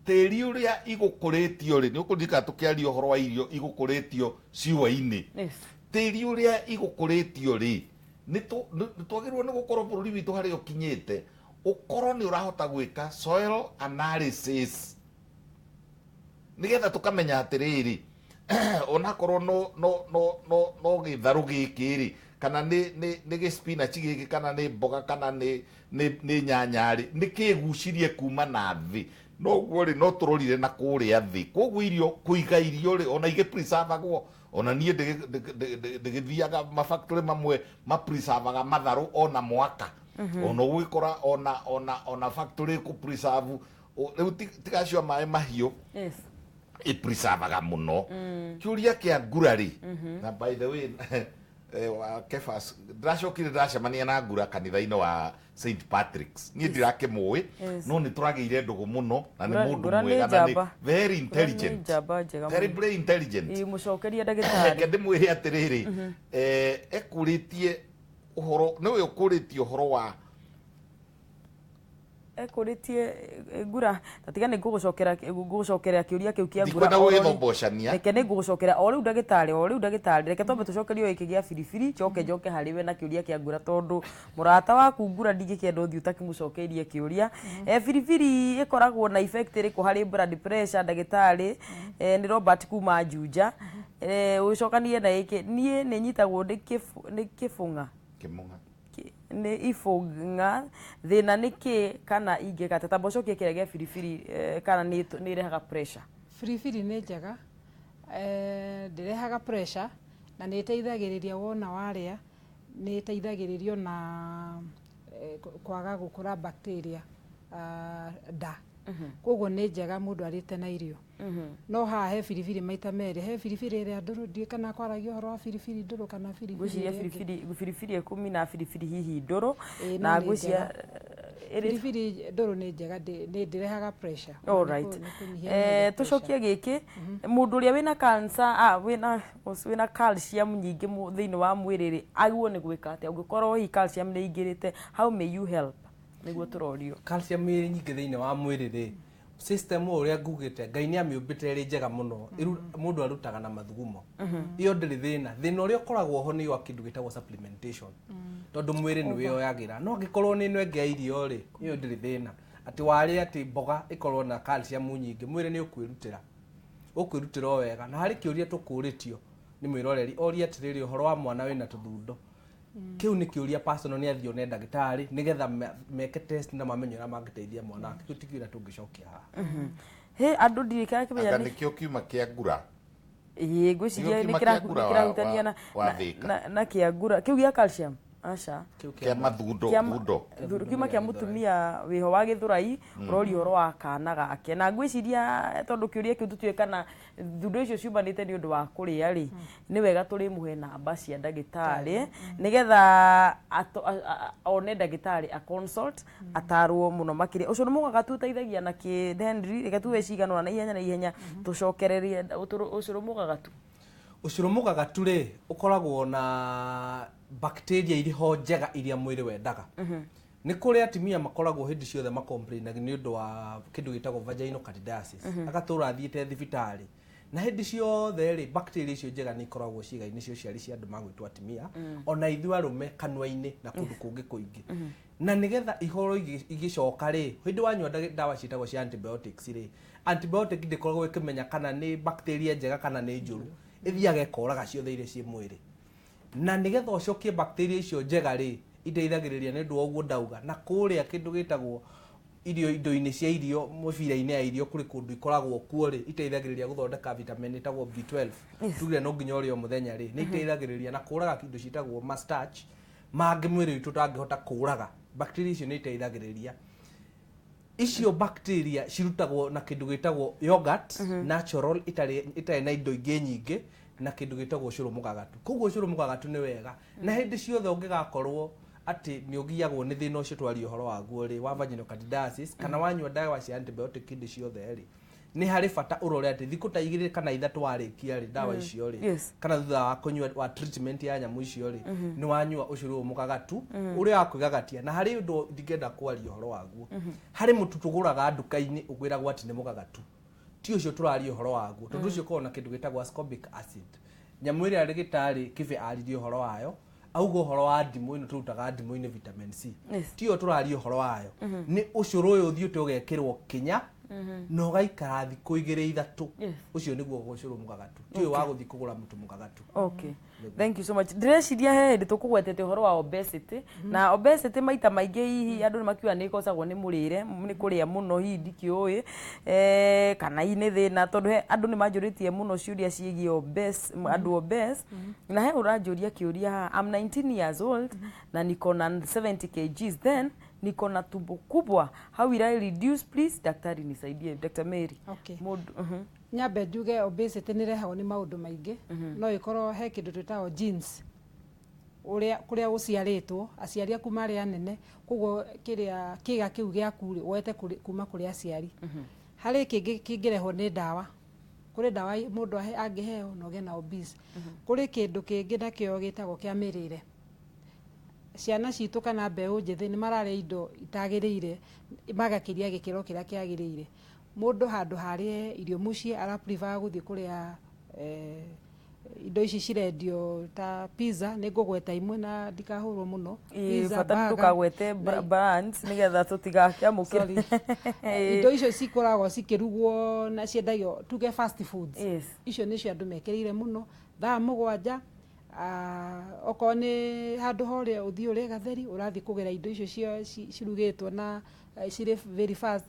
[SPEAKER 4] tiri uria igukuritio ri ni ukundika tukiaria uhoro wa irio igukuritio ciwa-ini tiri uria igukuritio ri ni twagirwo ni gukorwo bururi witu hari ukinyite ukorwo ni urahota gwika soil analysis nigetha tukamenya atiriri ona korwo no githaru giki ri kana ni spinach giki kana ni mboga kana ni nyanya ri ni kigucirie kuma na thi no guo ri no turorire na kuria thi koguo irio kuiga irio ri ona ige preserve ona nie ndigithiaga mafactory mamwe ma preserve matharu ona mwaka ona gwikora ona factory ku preserve riu tigacio mai mahio preserve muno kiuria kia ngurari na by the way Kefas ndacokire ndacemania na ngura kanitha-ini wa St Patrick's ni ndirakimui no ni turageire ndugu muno na ni mundu mwega na ni very intelligent very intelligent
[SPEAKER 1] mucokeria ndagitari
[SPEAKER 4] ndimwire atiriri ekuritie uhoro ni we ukuritie uhoro wa
[SPEAKER 1] ekuritie ngura tatiga ni ngugucokera kiuria kiu kia ngura
[SPEAKER 4] ndikwenda gwithombocania
[SPEAKER 1] reke ni ngugucokera o riu ndagitari reke twambe tucokerio iki gia biribiri njoke hariwe na kiuria kia ngura tondu murata waku ngura ndingikienda uthii utakimucokerie kiuria biribiri ikoragwo na effect iriku hari blood pressure ndagitari ni Robert kuma Juja ucokanie na iki nie ni nyitagwo ni kifunga ni ifunga thina niki kana ingikata tambocokie kirege biribiri kana ni irehaga pressure
[SPEAKER 2] biribiri ni njega ndirehaga pressure na ni iteithagiriria wona waria ni iteithagiririo na kwaga gukura bacteria da koguo ni njega mundu arite na irio no ha he biribiri maita meri he biribiri ria nduru ndie kana kwaragia horo wa biribiri nduru kana biribiri
[SPEAKER 1] ekumi na biribiri hihi nduru na ngwiciria
[SPEAKER 2] biribiri nduru ni njega ni ndirehaga pressure
[SPEAKER 1] alright tucokie giki mundu uria wina cancer wina calcium nyingi thiini wa mwiriri aguo ni gwika atia ungikorwo hi calcium ni ingirite how may you help niguo turorio
[SPEAKER 3] calcium iri nyingi thiini wa mwiriri system uria ngugite Ngai ni amiumbite ri njega muno mundu arutaga na mathugumo iyo ndiri thina uria ukoragwo ho ni wa kindu gitagwo supplementation tondu mwiri ni wiyoyagira no ngikorwo ni nwenge irio ri iyo ndiri thina ati wari ati mboga ikorwo na calcium nyingi mwiri ni ukwirutira wega na hari kiuria tukuritio ni mwiroreri oria atiriri uhoro wa mwana wina tuthundo kiu ni kiuria personal ni athio ne ndagitari nigetha meke test na mamenyo na mangiteithia mwana kiu tikwira tungicokia
[SPEAKER 1] he andu ndirikana kimenya
[SPEAKER 4] ni kio kiuma kia ngura
[SPEAKER 1] ngwiciria ni kirahutania na kia ngura kiu gia calcium acha
[SPEAKER 4] kia mathundo
[SPEAKER 1] kiuma kia mutumia wiho wa githurai urori horo wa kana gake na ngwiciria tondu kiuria kiu tutuikana thundo icio ciumanite ni undu wa kuria ri ni wega turi muhe namba cia ndagitari nigetha one ndagitari a consult atarwo muno makiria ucio mugaga tuteithagia na ki Henry reke tuwe cigano na ihenya tucokererie ucio mugaga tu ri ukoragwo na bacteria iriho njega iria mwiri wendaga ni kuri atimia makoragwo hindi ciothe macomplain ni undu wa kindu gitagwo vaginal candidiasis agatura thiite thibitari na hindi ciothe ri bacteria icio njega ni ikoragwo ciiga-ini cio ciari cia andu magwitwo atimia ona ithu arume kanwa-ini na kundu kungi kuingi na nigetha ihoro igicoka ri hindi wanyua dawa ciitagwo cia antibiotics ri antibiotic ndikoragwo ikimenya kana ni bacteria njega kana ni njuru ithiaga ikoraga ciothe iria ci mwiri na nigetha ucokie bacteria icio njega ri iteithagiriria ni ndu oguo ndauga na kuria kindu gitagwo indo-ini cia irio mubira-ini ya irio kuri kundu ikoragwo kuo ri iteithagiriria guthondeka vitamin itagwo B12 tugire no nginya urio muthenya ri ni iteithagiriria na kuraga kindu citagwo starch mangi mwiri witu tangihota kuraga bacteria icio ni iteithagiriria icio bacteria cirutagwo na kindu gitagwo yogurt natural itari na indo ingi nyingi na kindu gitagwo curu mugagatu koguo curu mugagatu ni wega na hindi ciothe ungigakorwo ati ni ugiagwo ni thina ucio twari uhoro waguo ri wa vaginal candidiasis kana wanyua dawa cia antibiotic hindi ciothe ri
[SPEAKER 3] nĩ harĩ bata urore ati thikũ ta 2 kana 3 warĩkia rĩ ndawa icio rĩ kana thutha wa kũnyua wa treatment ya nyamũ icio rĩ nĩ wanyua ũcũrũ mũgagatu ũrĩa wa kwĩgagatia na harĩ ũndũ ndingĩenda kwaria ũhoro waguo harĩ mũtu tũgũraga nduka-inĩ ũgwĩragwo atĩ nĩ mũgagatu ti ũcio tũraria ũhoro waguo tondũ ũcio ũkoragwo na kĩndũ gĩtagwo ascorbic acid nyamũ ĩrĩa rĩgĩtarĩ Kibe aririe ũhoro wayo auga ũhoro wa ndimũ ĩno tũrutaga ndimũ-inĩ vitamin C ti yo tũraria ũhoro wayo nĩ ũcũrũ ũyũ ũthiĩte ũgekĩrwo kinya na ũgaikara thikũ 2-3 ũcio nĩguo ũcũrũ mũgagatu ti ũyũ wa gũthiĩ kũgũra mũtu mũgagatu.
[SPEAKER 1] Okay, thank you so much. Ndĩreciria he hĩndĩ tũkũgwetete ũhoro wa obesity na obesity maita maingĩ hihi andũ nĩ makiuga nĩ ĩkocagwo nĩ mũrĩre nĩ kũrĩa mũno hihi ndikĩũĩ kana nĩ thĩna tondũ andũ nĩ manjũrĩtie mũno ciũria ciĩgiĩ andũ obese na he ũranjũria kĩũria I'm 19 years old na niko na 70 kgs then niko na tumbo kubwa how will I reduce please daktari nisaidie Dr. Mary.
[SPEAKER 2] Okay. Nyambe njuge obesity nĩ rehagwo nĩ maũndũ maingĩ no ĩkorwo he kĩndũ twĩtagwo genes kũrĩa ũciarĩtwo aciari aku marĩ anene koguo kĩrĩa kĩga kĩu gĩaku rĩ woete kuma kũrĩ aciari harĩ kĩngĩ kĩngĩrehwo nĩ ndawa kũrĩ ndawa mũndũ angĩheo na ũgĩe na obese kũrĩ kĩndũ kĩngĩ nakĩo gĩtagwo kĩa mĩrĩre ciana citũ kana mbeũ njĩthĩ nĩ mararĩa indo itagĩrĩire magakĩria gĩkĩro kĩrĩa kĩagĩrĩire mũndũ handũ harĩe irio mũciĩ araprefer gũthiĩ kũrĩa indo ici cirendio ta pizza nĩ ngũgweta imwe na ndikahũrwo mũno
[SPEAKER 1] pizza ndũkagwete brands nĩgetha tũtigakiamũkĩre
[SPEAKER 2] indo icio cikoragwo cikĩrugwo na ciendagio tuge fast foods icio nĩcio andũ mekĩrĩire mũno thaa 7 okorwo nĩ handũ horĩa ũthiĩ ũrĩa gatheri ũrathiĩ kũgera indo icio cirugĩtwo na cirĩ very fast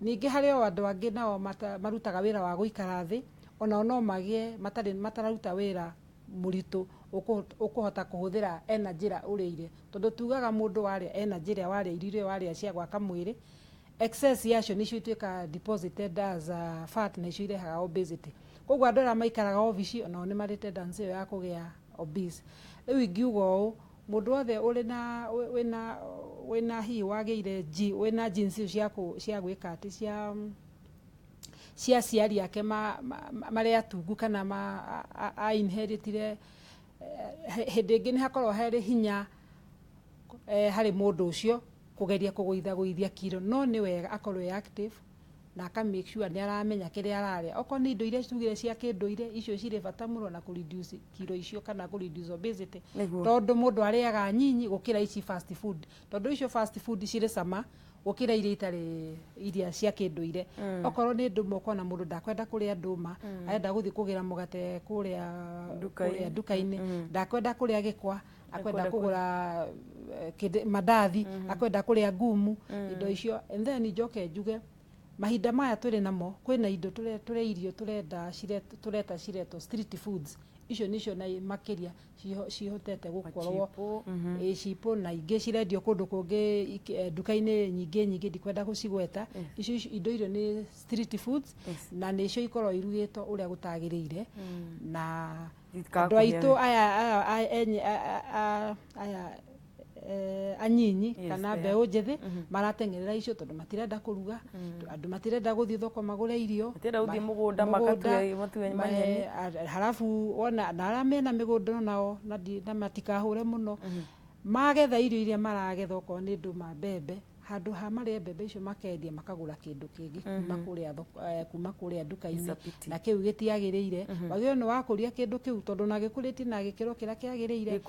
[SPEAKER 2] ningĩ harĩ o andũ angĩ nao marutaga wĩra wa gũikara thĩ ona no magĩe matararuta wĩra mũritũ ũkũhota kũhũthĩra energy ĩrĩa ũrĩire tondũ tugaga mũndũ warĩa energy ĩrĩa warĩa irio warĩa cia gwaka mwĩrĩ excess yacio nĩcio ituĩka deposited as fat na icio irehaga obesity koguo andũ arĩa maikaraga obici onao nĩ marĩ tendency ya kũgĩa obese rĩu ingiuga ũũ mũndũ wothe wĩna hihi wagĩire wĩna genes cia gwĩka atĩ cia ciari yake marĩa atungu kana inheritire hĩndĩ ĩngĩ nĩ hakorwo harĩ hinya harĩ mũndũ ũcio kũgeria kũgũithagũithia kiro no nĩ wega akorwo active na aka make sure nĩ aramenya kĩrĩa ararĩa okorwo nĩ indo iria tugire cia kĩndũire icio cirĩ bata mũno na kũreduce kiro icio kana kũreduce obesity tondũ mũndũ arĩaga nyinyi gũkĩra ici fast food tondũ icio fast food cirĩ cama gũkĩra iria itarĩ iria cia kĩndũire okorwo nĩ ndũma ũkona mũndũ ndakwenda kũrĩa ndũma arenda gũthiĩ kũgĩra mũgate kũrĩa nduka-inĩ ndakwenda kũrĩa gĩkwa akwenda kũgũra mandathi akwenda kũrĩa ngumu indo icio and then njoke njuge mahinda maya tũrĩ namo kwĩna indo tũrĩ irio tureta ciretwo street foods icio nĩcio na makĩria cihotete gũkorwo cipo na ingĩ cirendio kũndũ kũngĩ nduka-inĩ nyingĩ ndikwenda gũcigweta icio indo irio nĩ street foods na nĩcio ikorwo irugĩtwo ũrĩa gũtagĩrĩire na andũ aitũ aya anyinyi kana mbeũ njĩthĩ marateng'erera icio tondũ matirenda kũruga andũ matirenda gũthiĩ thoko magũre irio
[SPEAKER 1] matirenda gũthiĩ mũgũnda matue manyeni
[SPEAKER 2] halafu ona arĩa mena mĩgũnda nao na matikahũre mũno magetha irio iria maragetha okorwo nĩ ndũma mbembe handũ ha marĩa mbembe icio makendia makagũra kĩndũ kĩngĩ kuma kũrĩa nduka-inĩ na kĩu gĩtiagĩrĩire wagĩrĩirwo nĩ wakũria kĩndũ kĩu tondũ na gĩkũrĩtie na gĩkĩro kĩrĩa kĩagĩrĩire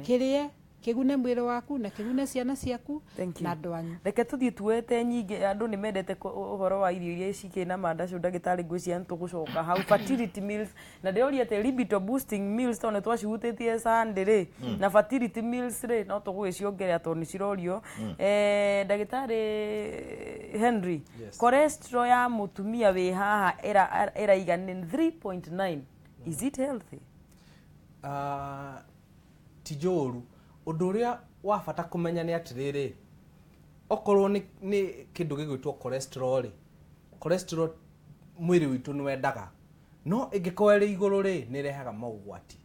[SPEAKER 2] kĩrĩe kĩgune mwĩrĩ waku na kĩgune ciana ciaku na andũ anyu
[SPEAKER 1] reke tũthiĩ tuete nyingĩ andũ nĩ mendete ũhoro wa irio iria cikĩna mandacu ndagĩtarĩ ngwĩciria nĩ tũgũcoka hau fertility meals na ndĩroria atĩ libido boosting meals tondũ nĩ twacihutĩtie Sunday rĩ na fertility meals rĩ no tũgũgĩciongerera tondũ nĩ cirorio ndagĩtarĩ Henry cholesterol ya mũtumia wĩ haha ĩraiga nĩ 3.9 is it healthy?
[SPEAKER 3] Tijoru ũndũ ũrĩa wa bata kũmenya nĩ atĩrĩrĩ okorwo nĩ kĩndũ gĩgwĩtwo cholesterol rĩ cholesterol mwĩrĩ witũ nĩ wendaga no ĩngĩkorwo ĩrĩ igũrũ rĩ nĩ ĩrehaga maũgwati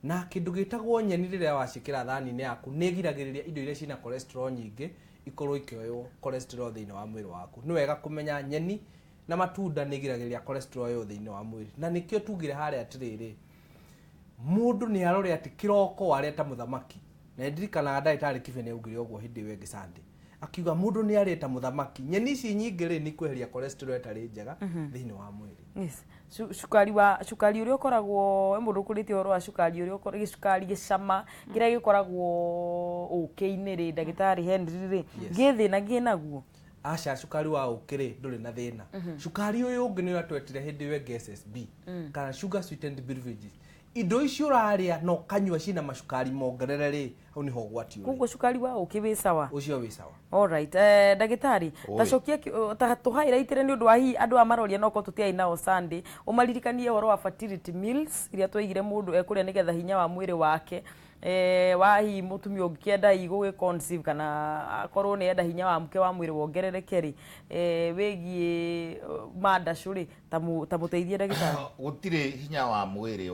[SPEAKER 3] na kĩndũ gĩtagwo nyeni rĩrĩa waciĩkĩra thani-inĩ yaku nĩ ĩgiragĩrĩria indo iria ciĩna cholesterol nyingĩ ikorwo ikĩoywo cholesterol thĩinĩ wa mwĩrĩ waku nĩ wega kũmenya nyeni na matunda nä giragä cholesterol yo thä-inä wa mwä rä na nä kä o tugire harä atä rä rä må ndå nä arore atä kä roko warä ta må thamaki na ndirikanaga ndagĩtarĩ Kibe nĩ augire ũguo hĩndĩ ĩyo ĩngĩ Sunday akiuga mũndũ nĩ arĩta mũthamaki nyeni ici nyingĩ rĩ nĩ kweheria cholesterol ĩtarĩ njega thĩinĩ wa mwĩrĩ.
[SPEAKER 1] Yes. Cukari ũrĩa ũkoragwo mũndũ ũkũrĩtie ũhoro wa cukari ũrĩa ũkoragwo gĩcukari gĩcama kĩrĩa gĩkoragwo ũkĩ-inĩ rĩ ndagĩtarĩ Henry rĩ gĩthĩna gĩnaguo.
[SPEAKER 3] Aca cukari wa ũkĩ rĩ ndũrĩ na thĩna. Cukari ũyũ ũngĩ nĩ ũratwetire hĩndĩ ĩyo ĩngĩ SSB kana sugar sweetened beverages. Indo icio ũrarĩa no kanyua cina macukari mongerere rĩ hau nĩho ũgwati ũrĩ.
[SPEAKER 1] Koguo cukari wa ũkĩ wĩ sawa.
[SPEAKER 3] Ũcio wĩ sawa.
[SPEAKER 1] All right. Ndagĩtarĩ tacokia tũhighlight nĩ ũndũ wa hihi andũ a maroria no ko tũtiai nao Sunday ũmaririkanie ũhoro wa fertility meals iria twaigire mũndũ ekũrĩa nĩgetha hinya wa mwĩrĩ wake wa hihi mũtumia ũngĩkĩenda igũgĩ conceive kana akorwo nĩ enda hinya wa mke wa mwĩrĩ wongerereke rĩ wĩgiĩ mandacũ rĩ ta mũteithie ndagĩtarĩ.
[SPEAKER 4] Gũtirĩ hinya wa mwĩrĩ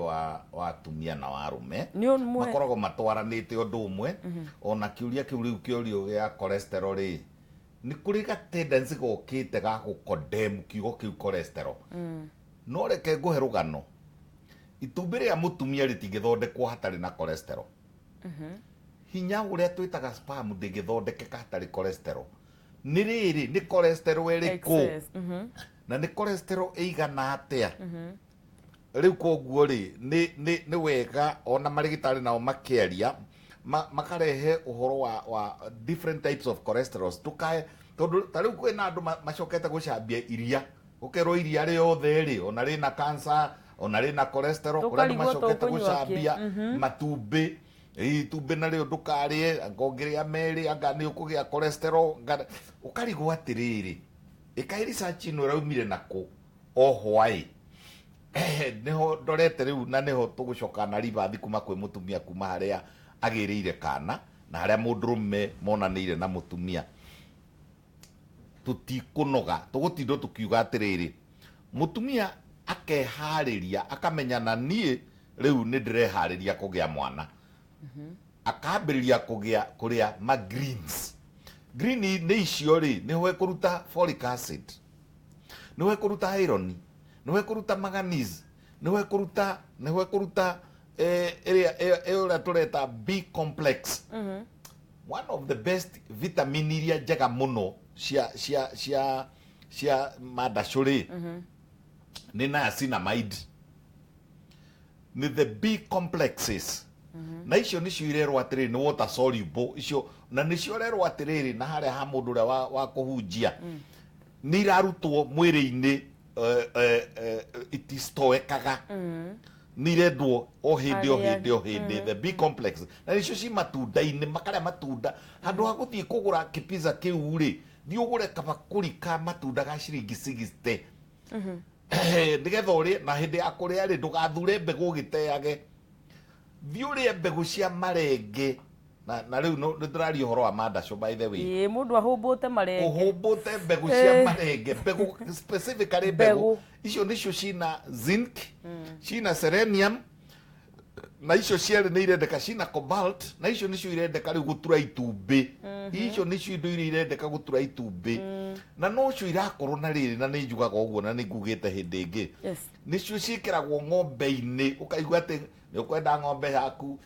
[SPEAKER 4] wa atumia na wa arũme makoragwo matwaranĩte ũndũ ũmwe ona kĩũria kĩu rĩu kĩũrio gĩa cholesterol rĩ nĩ kũrĩ ga tendency gokĩte ga gũcondemn kiugo kĩu cholesterol no reke ngũhe rũgano itumbĩ rĩa mũtumia rĩtingĩthondekwo hatarĩ na cholesterol. Hinya ũrĩa twĩtaga sperm ndĩngĩthondekeka hatarĩ cholesterol. Nĩ rĩrĩ nĩ cholesterol ĩrĩkũ na nĩ cholesterol ĩigana atĩa. Rĩu koguo rĩ nĩ wega ona marĩgĩtarĩ nao makĩaria makarehe ũhoro wa different types of cholesterols tukae tondũ ta rĩu kwĩna andũ macokete gũcambia iria ũkerwo iria rĩothe rĩ ona rĩna cancer ona rĩna cholesterol kũrĩa andũ macokete gũcambia matumbĩ itumbĩ narĩo ndũkarĩe ngongĩrĩa merĩ anga nĩ ũkũgĩa cholesterol ũkarigwo atĩrĩrĩ ĩkaĩ research ĩno ĩraumire nakũ o hwaĩ nĩho ndorete rĩu na nĩho tũgũcoka na ribathi kuma kwĩ mũtumia kuma harĩa agĩrĩire kana na harĩa mũndũrũme monanĩire na mũtumia tutikũnoga tũgũtindwo tũkiuga atĩrĩrĩ mũtumia akeharĩria akamenya na niĩ rĩu nĩ ndĩreharĩria kũgĩa mwana akambĩrĩria kũrĩa ma greens green nĩ icio rĩ nĩho ekũruta folic acid nĩho ekũruta iron nĩho ekũruta manganese nĩho ekũruta ĩrĩa tũreta B complex. One of the best vitamin iria njega mũno cia mandacũ rĩ nĩ niacinamide nĩ the B complexes na icio nĩcio irerwo atĩrĩrĩ nĩ water soluble icio na nĩcio rerwo atĩrĩrĩ na harĩa ha mũndũ ũrĩa wa kũhunjia nĩ irarutwo mwĩrĩ-inĩ itistowekaga nirendwo o hĩndĩ the B complex na nĩcio ci matunda-inĩ makarĩa matunda handũ ha gũthiĩ kũgũra kĩpizza kĩu rĩ thiĩ ũgũre kabakũri ka matunda ga ciringi 60 nĩgetha ũrĩe na hĩndĩ ya kũrĩa rĩ ndũgathure mbegũ ũgĩteage thiĩ ũrĩe mbegũ cia marenge na rĩu nĩ ndĩraria ũhoro wa mandacũ by the way
[SPEAKER 1] mũndũ ahũmbũte marenge
[SPEAKER 4] ũhũmbũte mbegũ cia marenge mbegũ specifically mbegũ icio nĩcio cina zinc cina selenium na icio ciarĩ nĩ irendeka cina cobalt na icio nĩcio irendeka rĩu gũtura itumbĩ icio nĩcio indo iria irendeka gũtura itumbĩ na nocio irakorwo na rĩrĩ na nĩ njugaga ũguo na nĩ ngugĩte hĩndĩ ĩngĩ nĩcio ciĩkĩragwo ng'ombe-inĩ ũkaigua atĩ nĩ ũkwenda ng'ombe yaku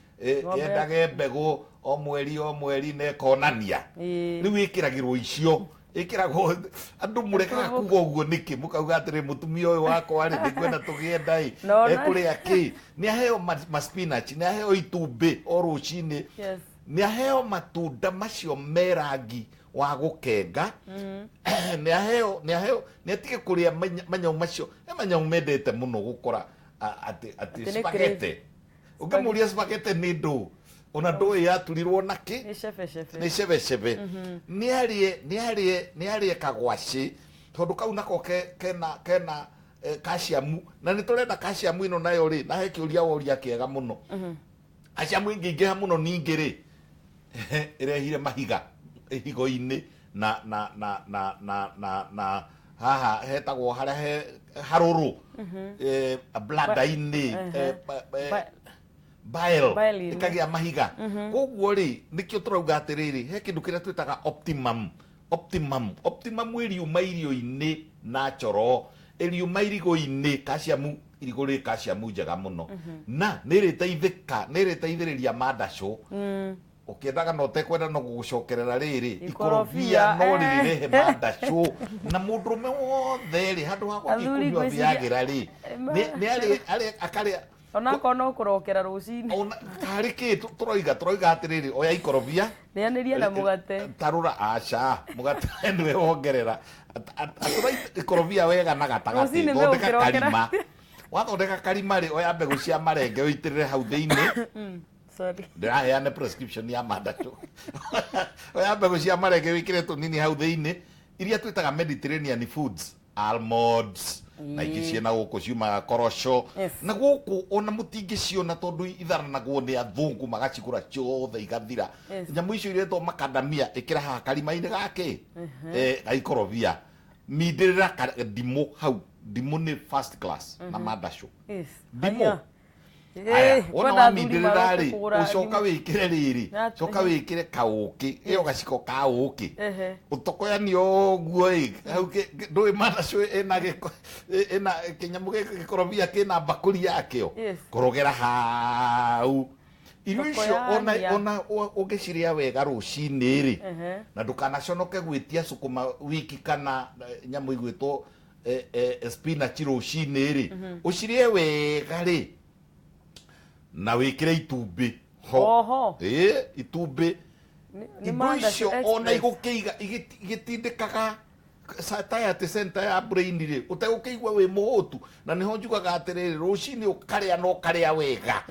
[SPEAKER 4] yendage mbegũ o mweri na ĩkonania rĩu ĩkĩragĩrwo icio ĩkĩragwo andũ mũrekaga kuga ũguo nĩkĩ mũkauga atĩrĩ mũtumia ũyũ wakwa rĩ nĩkwenda tũgĩenda ekũrĩa kĩ nĩ aheo ma spinach nĩ aheo itumbĩ o rũcinĩ nĩ aheo matunda macio merangi wa gũkenga nĩ atige kũrĩa manyau macio manyau mendete mũno gũkora atĩ spaghetti ũngĩmũria spaghetti nĩ ndũ ona ndũĩ yaturirwo nakĩ nĩ cebecebe nĩ arĩe kagwacĩ tondũ kau nako kena calcium na nĩ tũrenda calcium ĩno nayo rĩ nahe kĩũria woria kĩega mũno calcium ĩngĩingĩha mũno ningĩ rĩ ĩrehire mahiga higo-inĩ na haha hetagwo harĩa he harũrũ bladder-inĩ bile ĩkagĩa mahiga koguo rĩ nĩkĩo tũrauga atĩrĩrĩ he kĩndũ kĩrĩa twĩtaga optimum optimum iriuma irio-inĩ natural iriuma irigo-inĩ calcium irigo rĩ calcium njega mũno na nĩ rĩteithĩrĩria mandacũ ũkĩendaga no tekwenda no gũgũcokerera rĩrĩ ikorobia no rĩrehe mandacũ na mũndũrũme wothe rĩ handũ ha gũkĩnyua Viagra rĩ nĩ akarĩa
[SPEAKER 1] ona kono kurokera rucini
[SPEAKER 4] harĩ kä tũroiga atĩrĩrĩ oya ikorobia
[SPEAKER 1] rĩanĩria na mũgate
[SPEAKER 4] tarũra aca mũgate nĩwe wongerera atũra ikorobia wega na gatagatĩ thondeka karima wathondeka karima rĩ oya mbegũ cia marenge ũitĩrĩre hau thĩinĩ ndĩraheane prescription ya mandacũ oya mbegũ cia marenge wĩkĩre tũnini hau thĩinĩ iria twĩtaga Mediterranean foods almonds na ingĩ ciena gũkũ ciumaga korosho na gũkũ ona mũtingĩciona tondũ itharanagwo nĩ athũngũ magacigũra ciothe igathira nyamũ icio iretwo makadamia ĩkĩra haha karima-inĩ gake gaikorobia mindĩrĩra ndimũ hau ndimũ nĩ first class na mandacũ ndimũ wona wamindĩrĩra rĩ ũcoka wĩkĩre rĩrĩ coka wĩkĩre kaũkĩ ĩyo gaciko ka ũkĩ ũtokoyania ũguo ĩ hau ndũĩ mandacũ ĩna kĩnyamũ gĩkĩ gĩkorobia kĩna mbakũri yakĩo korogera hau irio icio ona ũngĩcirĩa wega rũcinĩ rĩ na ndũkanaconoke gwĩtia sukuma wiki kana nyamũ igwĩtwo spinach rũcinĩ rĩ ũcirĩe wega rĩ na wĩkĩre itumbĩ ho itumbĩ indo icio ona igũkĩiga igĩtindĩkaga satiety center ya brain rĩ ũtegũkĩigua wĩ mũhũtu na nĩho njugaga atĩrĩrĩ rũcinĩ ũkarĩa no karĩa wega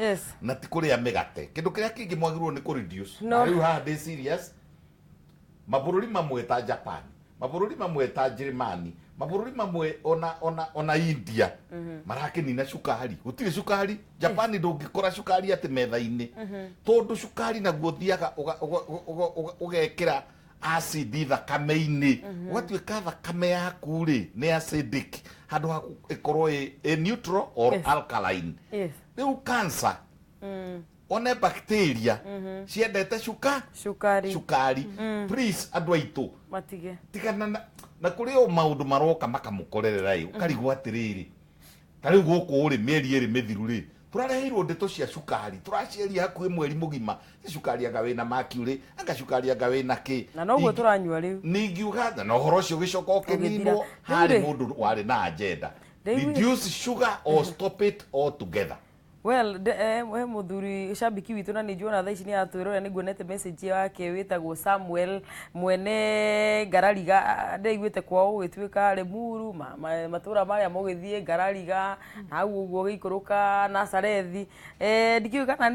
[SPEAKER 4] na ti kũrĩa mĩgate kĩndũ kĩrĩa kĩngĩ mwagĩrĩirwo nĩ kũreduce na rĩu haha ndĩ serious mabũrũri mamwe ta Japan mabũrũri mamwe ta Germany mabũrũri mamwe ona India marakĩnina cukari gũtirĩ cukari Japan ndũngĩkora cukari atĩ metha-inĩ tondũ cukari naguo thiaga ũgekĩra acid thakame-inĩ ũgatuĩka thakame yaku rĩ nĩ acidic handũ ha ĩkorwo ĩ neutral or alkaline rĩu cancer one bacteria ciendete cukari please andũ aitũ
[SPEAKER 1] matige
[SPEAKER 4] tigana na kũrĩ o maũndũ maroka makamũkorerera ĩ ũkarigwo atĩrĩrĩ ta rĩu gũkũ rĩ mĩeri ĩrĩ mĩthiru rĩ tũrareheirwo ndeto cia cukari tũraciaria hakuhĩ mweri mũgima cukari anga wĩna mercury anga cukari anga wĩna kĩ
[SPEAKER 1] na noguo tũranyua rĩu
[SPEAKER 4] ningiuga na ũhoro ũcio ũgĩcoka ũkĩninwo harĩ mũndũ warĩ na agenda reduce sugar or stop it altogether.
[SPEAKER 1] Well, we muthuri shabiki witu na nijuona thaa ici ni atwirora ni nguonete message yake witagwo Samuel mwene Ngarariga ndeiguite kwao gwituika Lemuru matura maria mugithie Ngarariga na hau uguo gikuruka Nazarethi ndikiuga kana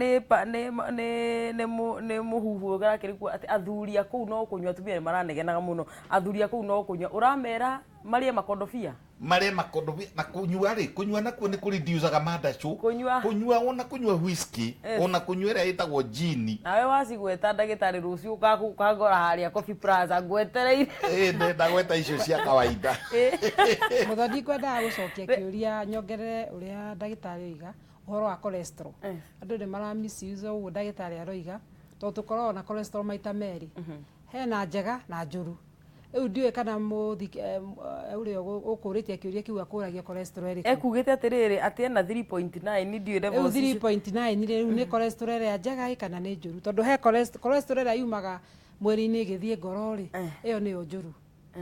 [SPEAKER 1] ni muhuhu garakiriku athuri akuu no kunywa tumia maranegenaga muno athuri akuu no kunywa uramera maria makondofia
[SPEAKER 4] na kunyua nakuo ni kureducaga mandacũ kunyua ona kunyua whisky ona kunyua ĩrĩa ĩtagwo gin
[SPEAKER 1] nawe wacigweta ndagĩtarĩ rũciũ ukagora haria Coffee Plaza ngwetereire
[SPEAKER 4] ndagweta icio cia kawaida
[SPEAKER 2] muthoni kwendaga gũcokia kĩũria nyongerere ũrĩa ndagĩtarĩ oiga ũhoro wa cholesterol andũ nĩ mara misuse ũguo ndagĩtarĩ aroiga tondũ tũkoragwo na cholesterol maita merĩ hena njega na njũru rĩu ndiũĩ kana ũrĩa ũkũrĩtie kĩũria kĩu akũragia cholesterol ĩrĩkũ
[SPEAKER 1] ekugĩte atĩrĩrĩ atĩ ena 3.9 ndiũĩ levels
[SPEAKER 2] 3.9 rĩu nĩ cholesterol ĩrĩa njega kana nĩ njũru tondũ he cholesterol ĩrĩa yumaga mwĩrĩ-inĩ ĩgĩthiĩ ngoro rĩ ĩyo nĩyo njũru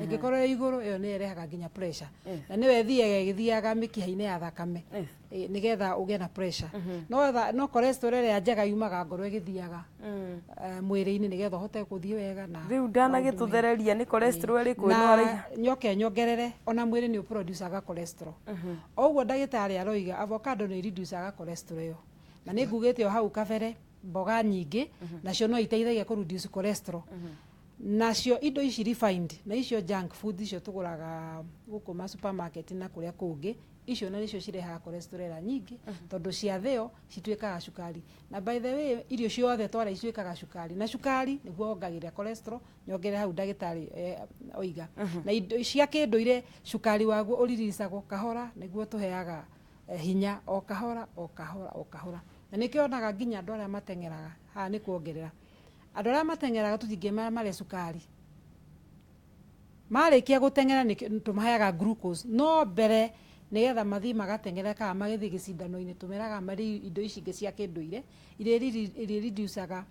[SPEAKER 2] ĩngĩkorwo ĩ igũrũ ĩyo nĩ ĩrehaga nginya pressure na nĩwe ĩthiaga mĩkiha-inĩ ya thakame nĩgetha ũgĩe na pressure no cholesterol ĩrĩa njega yumaga ngoro ĩgĩthiaga mwĩrĩ-inĩ nĩgetha ũhote gũthiĩ wega na
[SPEAKER 1] rĩu ndanagĩtũthereria nĩ cholesterol ĩrĩkũ
[SPEAKER 2] na nyoke nyongerere ona mwĩrĩ nĩ ũproducaga cholesterol ũguo ndagĩtarĩ aroiga avocado nĩ reducaga cholesterol ĩyo na nĩ ngugĩte o hau kabere mboga nyingĩ nacio no iteithagia kũreduce cholesterol nacio indo ici refined na icio junk food icio tũgũraga gũkũ ma supermarket na kũrĩa kũngĩ icio na nicio cirehaga cholesterol nyingĩ tondũ ciathĩo cituĩkaga cukari na by the way irio ciothe twara ituĩkaga cukari na cukari nĩguo ongagĩrĩra cholesterol nyongerera hau ndagĩtarĩ oiga na indo cia kĩndũire cukari waguo ũriricagwo kahora nĩguo tũheaga hinya o kahora na nĩkĩonaga nginya andũ arĩa mateng'eraga haha nĩ kuongerera andũ arĩa mateng'eraga tũtingĩmara marĩa cukari marĩkia gũteng'era nĩ tũmaheaga glucose no mbere nĩgetha mathi magateng'era kana magĩthiĩ gĩcindano-inĩ tũmeraga marĩ indo ici ingĩ cia kĩndũire irĩ reducaga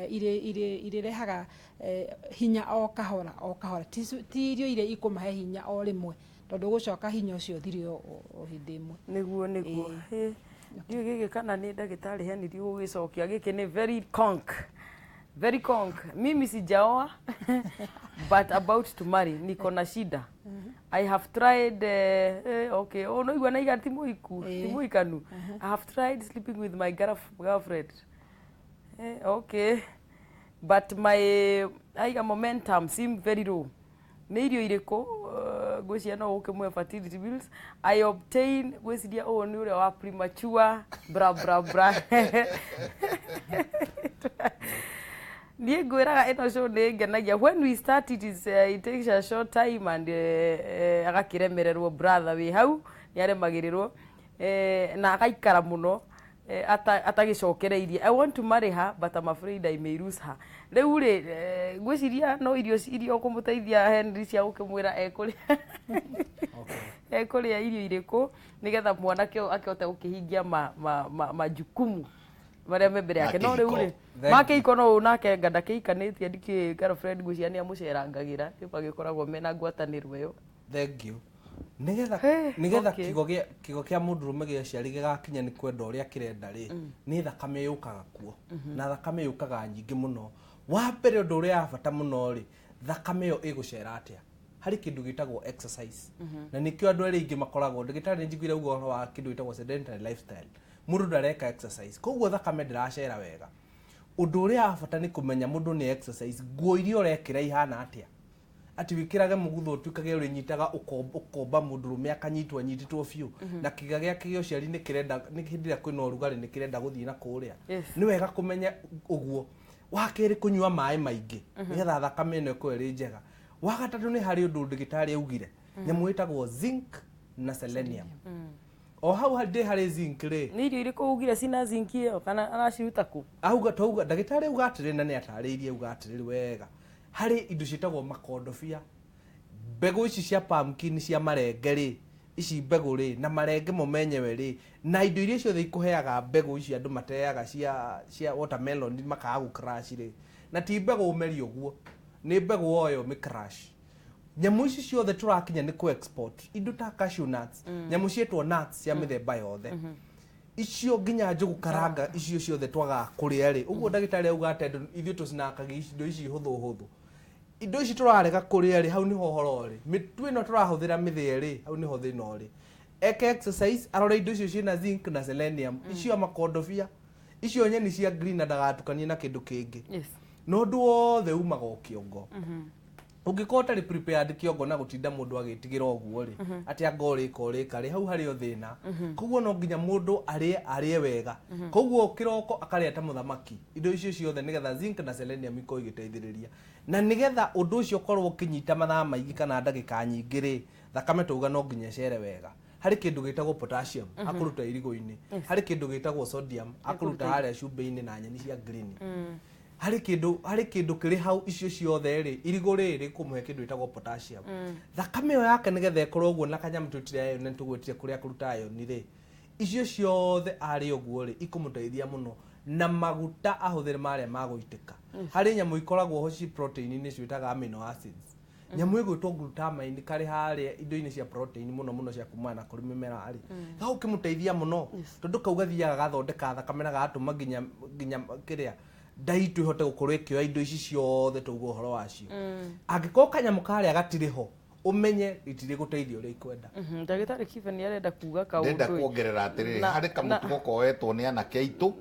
[SPEAKER 2] irĩrehaga hinya o kahora ti irio iria ikũmahe hinya o rĩmwe tondũ gũcoka hinya ũcio thirĩ o hĩndĩ ĩmwe
[SPEAKER 1] nĩguo ndiũ gĩkĩ kana nĩ ndagĩtarĩ henirio gũgĩcokia gĩkĩ nĩ very conk mimi sijaoa but about to marry niko na shida I have tried okay no igua na iga timuikanu I have tried sleeping with my girlfriend okay but my aiga momentum seem very low nĩ irio irĩkũ gwĩcia no ũkĩmwe fertility pills I obtain gwĩciria nĩ ũrĩa wa premature bra niĩ ngwĩraga ĩno show nĩ ngenagia when we start it takes a short time and agakĩremererwo brother wĩ hau nĩ aremagĩrĩrwo na agaikara mũno atagĩcokereirie I want to marry her but I'm afraid I may lose her rĩu rĩ gwĩciria no irio kũmũteithia Henry cia gũkĩmwĩra ekũrĩa irio irĩkũ nĩgetha mwanake akĩhote gũkĩhingia majukumu marĩa me mbere yake no rĩu rĩ makĩiko no nake ndakĩikanĩtie ndikĩ girlfriend gwĩcia nĩ amũcerangagĩra agĩkoragwo mena ngwatanĩro ĩyo
[SPEAKER 3] thank you nigetha kigo kia mũndũrũme gĩa ciari gĩgakinya nĩ kwenda ũrĩa kĩrenda rĩ nĩ thakame yũkaga kuo na thakame yũkaga nyingĩ mũno wa mbere ũndũ ũrĩa bata mũno rĩ thakame ĩyo ĩgũcera atĩa harĩ kĩndũ gĩtagwo exercise na nĩkĩo andũ arĩa aingĩ makoragwo ndagĩtarĩ nĩ njiguire ũhoro wa kĩndũ gĩtagwo sedentary lifestyle mũndũ ndareka exercise koguo thakame ndĩracera wega ũndũ ũrĩa bata nĩ kũmenya mũndũ nĩ exercise nguo iria ũrekĩra ihana atĩa ati wikirage mugutho twikage uri nyitaga ukomba mũndũrũme akanyitwo biũ na kiga gĩake gĩa ũciari nĩ kĩrenda nĩ hĩndĩ ĩrĩa kwĩna ũrugarĩ nĩ kĩrenda gũthiĩ na kũrĩa nĩ wega kũmenya ũguo wakĩrĩ kũnyua maĩ maingĩ nĩgetha thakame ĩno ĩkorwo ĩrĩ njega wa gatatũ nĩ harĩ ũndũ ndagĩtarĩ augire nyamũ ĩtagwo zinc na selenium o hau harĩ zinc rĩ
[SPEAKER 1] nĩ irio irĩkũ ugire cina zinc ĩyo kana araciruta kũ
[SPEAKER 3] auga ndagĩtarĩ auga atĩrĩ na nĩ atarĩirie auga atĩrĩ wega harĩ indo ciĩtagwo makondobia mbegũ ici cia pumpkin cia marenge rĩ ici mbegũ rĩ na marenge mo menyewe rĩ na indo iria ciothe ikũheaga mbegũ ici andũ mateaga cia watermelon makaga crash rĩ na ti mbegũ umeri ũguo nĩ mbegũ oyo mi crash nyamũ ici ciothe tũrakinya nĩ ku export indo ta cashew nuts nyamũ cietwo nuts cia mĩthemba yothe icio nginya njũgũ karanga icio ciothe twaga kũrĩa rĩ ũguo ndagĩtarĩ auga atĩ ithuĩ tũcinakaga indo ici hũthũ indo ici tũrarega kũrĩa rĩ hau nĩho ũhoro rĩ mĩtu ĩno tũrahũthĩra mĩthĩa rĩ hau nĩho thĩna ũrĩ eke exercise arore indo icio ciĩna zinc na selenium icio makondobia icio nyeni cia green na ndagatukanie na kĩndũ kĩngĩ no ũndũ wothe umaga o kĩongo ũngĩkorwo ũtarĩ prepared kĩongo na gũtinda mũndũ agĩtigĩra ũguo rĩ atĩ anga ũrĩka rĩ hau harĩ o thĩna koguo no nginya mũndũ arĩe wega koguo kĩroko akarĩa ta mũthamaki indo icio ciothe nĩgetha zinc na selenium ikorwo igĩteithĩrĩria na nĩgetha ũndũ ũcio ũkorwo ũkĩnyita mathaa maingĩ kana ndagĩka nyingĩ rĩ thakame tauga no nginya ĩcere wega harĩ kĩndũ gĩtagwo potassium akũruta irigũ-inĩ harĩ kĩndũ gĩtagwo sodium akũruta harĩa cumbĩ-inĩ na nyeni cia green harĩ kĩndũ kĩrĩ hau icio ciothe rĩ irigũ rĩrĩ kũmũhe kĩndũ gĩtagwo potassium thakame ĩyo yake nĩgetha ĩkorwo ũguo na kanyamũ tũtire nĩ tũgwĩtire kũrĩa kũruta iron rĩ icio ciothe arĩ ũguo rĩ ikũmũteithia mũno na maguta ahũthĩre marĩa magũitĩka harĩ nyamũ ikoragwo ho ci protein nĩ ciĩtaga amino acids nyamũ ĩgwĩtwo glutamine karĩ harĩa indo-inĩ cia protein mũno cia kumana na kũrĩ mĩmera rĩ gao kĩmũteithia mũno tondũ kauga thiaga gathondeka thakame na gatũma nginya kĩrĩa ndaitu ihote gũkorwo ĩkĩoya indo ici ciothe tauga ũhoro wacio angĩkorwo kanyamũ karĩa gatirĩ ho umenye itirĩ gũteithia ũrĩa ikwenda
[SPEAKER 1] ndagĩtarĩ Kiven nĩ arenda kuga kaũndũ
[SPEAKER 4] ndenda kuongerera atĩrĩrĩ harĩ kamũtugo koetwo nĩ anake aitũ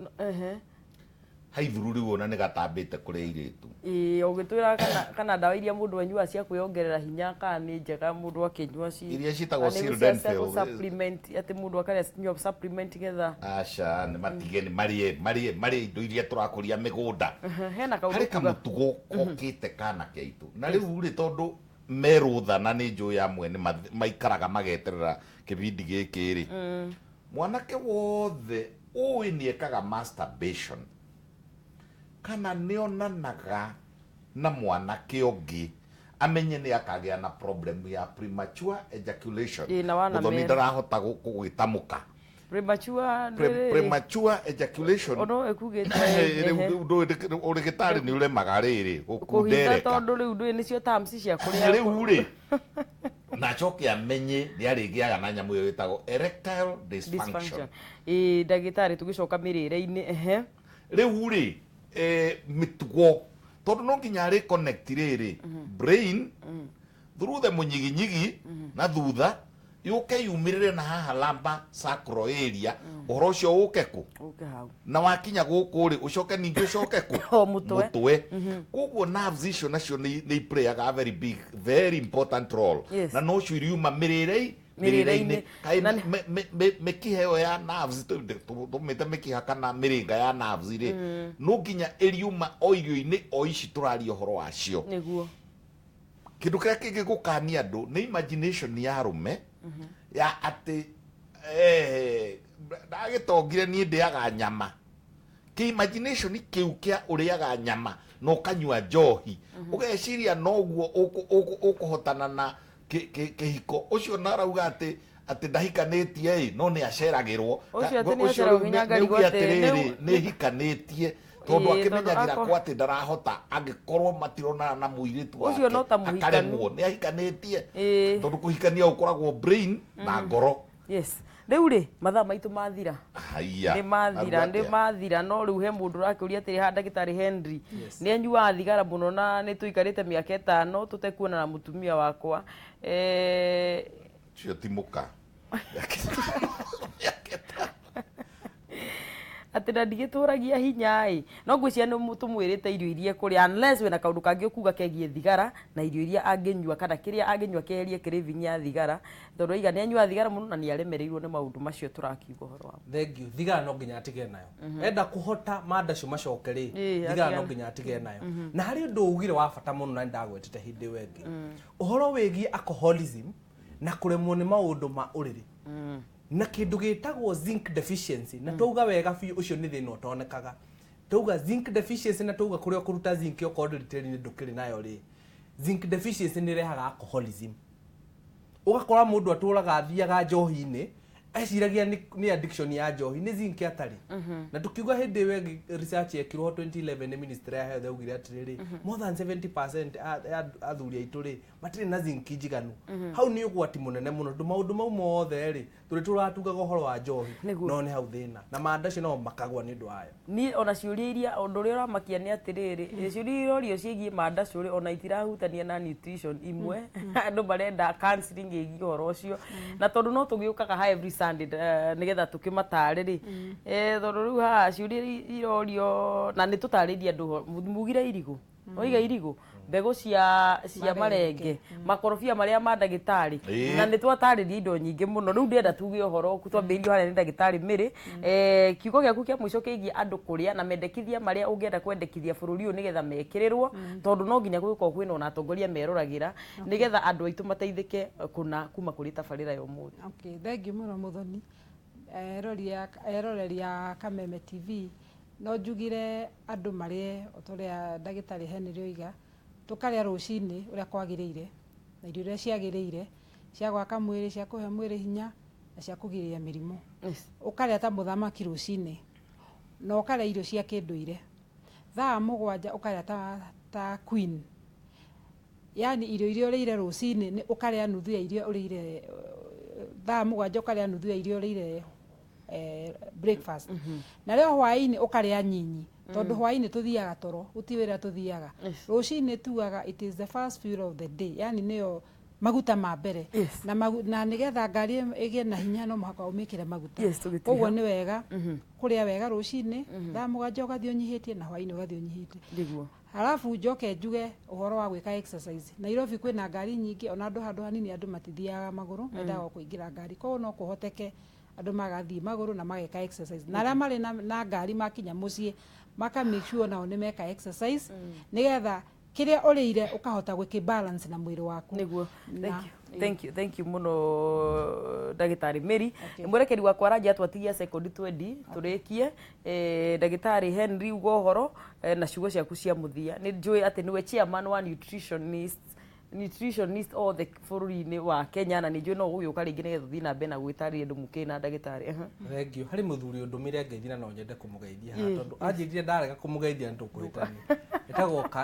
[SPEAKER 4] haithuru rĩu ona nĩ gatambĩte kũrĩa airĩtu
[SPEAKER 1] ũgĩtwĩra kana ndawa iria mũndũ anyua cia kwĩongerera hinya kana nĩ njega mũndũ akĩnyua
[SPEAKER 4] iria citagwo sildenafil
[SPEAKER 1] supplement atĩ mũndũ akarĩa supplement getha
[SPEAKER 4] aca nĩ matige nĩ marĩe indo iria tũrakũria mĩgũnda
[SPEAKER 1] hena kaũndũ
[SPEAKER 4] harĩ kamũtugo kokĩte kanake aitũ na rĩu rĩ tondũ merũtha na nĩ njũĩ amwe nĩ maikaraga mageterera kĩbindi gĩkĩ rĩ mwanake wothe ũĩ nĩ ekaga masturbation kana nĩonanaga na mwanake ũngĩ amenye ni akagea na problem ya premature ejaculation
[SPEAKER 1] na wana
[SPEAKER 4] muthomi ndarahota gugitamuka premature ejaculation
[SPEAKER 1] ono ekugete
[SPEAKER 4] urigitari ni uremaga riri
[SPEAKER 1] gukundereka tondu riu ndui nicio terms cia kuria
[SPEAKER 4] riu ri na choke amenye ni arigiaga na nyamu yo yetagwo erectile dysfunction
[SPEAKER 1] ndagitari tugicoka mirire-ini
[SPEAKER 4] riu ri mitugo tondu no nginya ri connect riri brain through the munyiginyigi na thutha yuke yumirire na haha lamba sacral area uhoro ucio uke ku na wakinya guku ri ucoke ningi ucoke ku mutwe koguo nerves icio nacio ni play a very important role na no cio iriuma mirire-ini kai mekiheo ya nerves tumite mekiha kana miringa ya nerves ri no nginya iriuma o irio-ini o ici turaria uhoro wacio
[SPEAKER 1] niguo
[SPEAKER 4] kindu kiria kingi gukania andu ni imagination ya rume ya ati ndagitongire ni ndiaga nyama ki imagination kiu kia uriaga nyama no kanyua njohi ugeciria noguo ukuhotana na kihiko ucio narauga ati ndahikanitie no ni aceragirwo
[SPEAKER 1] ucio
[SPEAKER 4] ni hikanitie tondu akimenyagira kwa ati ndarahota angikorwo matirona na muiritu wake
[SPEAKER 1] ucio no ta muhikanu
[SPEAKER 4] ni ahikanitie tondu kuhikania ukoragwo brain na ngoro
[SPEAKER 1] riu ri mathaa maitu mathira
[SPEAKER 4] haya
[SPEAKER 1] ni mathira no riu he mundu rakiuria atiri ha ndagitari Henry ni anyuaga thigara muno na ni tuikarite miaka 5 tutekuona na mutumia wakwa
[SPEAKER 4] cio timuka
[SPEAKER 1] ati ndigituragia hinya no ngwiciria ni mutumwirite irio iria kuria unless wena kaundu kangi ukuga kegie thigara na irio iria anginyua kana kiria anginyua keherie craving ya thigara tondu iga ni anyua thigara muno na ni aremereirwo ni maundu macio turakiuga horo wa
[SPEAKER 3] thank you thigara no nginya atige nayo enda kuhota manda cio macoke ri thigara no nginya atige nayo na hari undu ugire wa bata muno na ndagwetete hindi wengi uhoro wigie alcoholism na kuremwo ni maundu ma uriri na kindu gitagwo zinc deficiency na tuuga wega biu ucio ni thina utonekaga tuuga zinc deficiency na tuuga kuria kuruta zinc yo kodriteri ni ndukiri nayo ri zinc deficiency ni rehaga alcoholism ugakora mundu aturaga athiaga njohi-ini eciragia ni addiction ya njohi ni zinc atari na tukiuga hindi we research yekirwo 2011 ni ministry ya health ugire atiriri more than 70% athuri aitu ri matire na zinc njiganu hau ni ugwati munene muno maundu mau mothe ri turi turatugaga uhoro wa njohi no ni hau thina na manda cio no makagwa ni ndu ayo
[SPEAKER 1] ni ona ciuria iria undu uria uramakia ni atiriri ciuria irorio ciigie manda cio ri ona itirahutania na nutrition imwe andu barenda counseling igi uhoro ucio na tondu no tugiukaga ha every Sunday nigetha tukimatare ri tondu riu ha ciuria irorio na ni tutariria andu mugire irigu oiga irigu mbegu cia marenge makorofia maria ma ndagitari na ni twatariria indo nyingi muno riu ndienda tuge uhoro twambirio haria ni ndagitari Miri kiugo giaku kia mwico kiigie andu kuria na mendekithia maria ungienda kwendekithia bururi uyu nigetha mekirirwo tondu no nginya gwiko kwina ona atongoria meroragira nigetha andu aitu mateithike kuma kuri tabarira yo muthi
[SPEAKER 2] okay thank you muno muthoni eroreria Kameme TV no njugire andu marie otoria ndagitari Henry oiga tukaria rucini uria kwagiriire na irio iria ciagiriire cia gwaka mwiri cia kuhe mwiri hinya na cia kugiriria mirimu ukaria ta muthamaki rucini na ukaria irio cia kinduire thaa 7 ukaria ta queen yani irio iria urire rucini ni ukaria nuthu ya irio urire thaa 7 ukaria nuthu ya irio urire breakfast na leo hwaini ukaria nyinyi tondu hwaini tuthiaga toro utiwira tuthiaga rucini tuaga it is the first fuel of the day yani niyo maguta ma mbere na nigetha ngari igie na hinya no muhaka umikire maguta koguo ni wega kuria wega rucini thaa 7 ugathio nyihitie na hwaini ugathio nyihitie ndiguo halafu njoke njuge uhoro wa gwika exercise Nairobi kwina ngari nyingi ona andu handu hanini andu matithiaga maguru mendaga kuingira ngari koguo no kuhoteke andu magathii maguru na mageka exercise na aria mari na ngari makinya mucii maka make sure nao ni meka exercise nigetha kiria urire ukahota gwiki balance na mwiri waku
[SPEAKER 1] niguo thank you muno ndagitari Miri mwerekeri wa kwaraji atwatigia second 20 turikie ndagitari Henry ugo horo na ciugo ciaku cia muthia ni njui ati niwe chairman wa nutritionist nutritionist othe bũrũri-inĩ wa Kenya na nĩnjũĩ no ũgũgĩũka rĩngĩ nĩgetha ũthiĩ na mbere na gwĩtarĩria andũ mũkĩna ndagĩtarĩ.
[SPEAKER 3] Thengio, harĩ mũthuri ũndũmĩre ngeithia no nyende kũmũgeithia haha tondũ anjĩrire ndarega kũmũgeithia nĩtũkũhĩtania.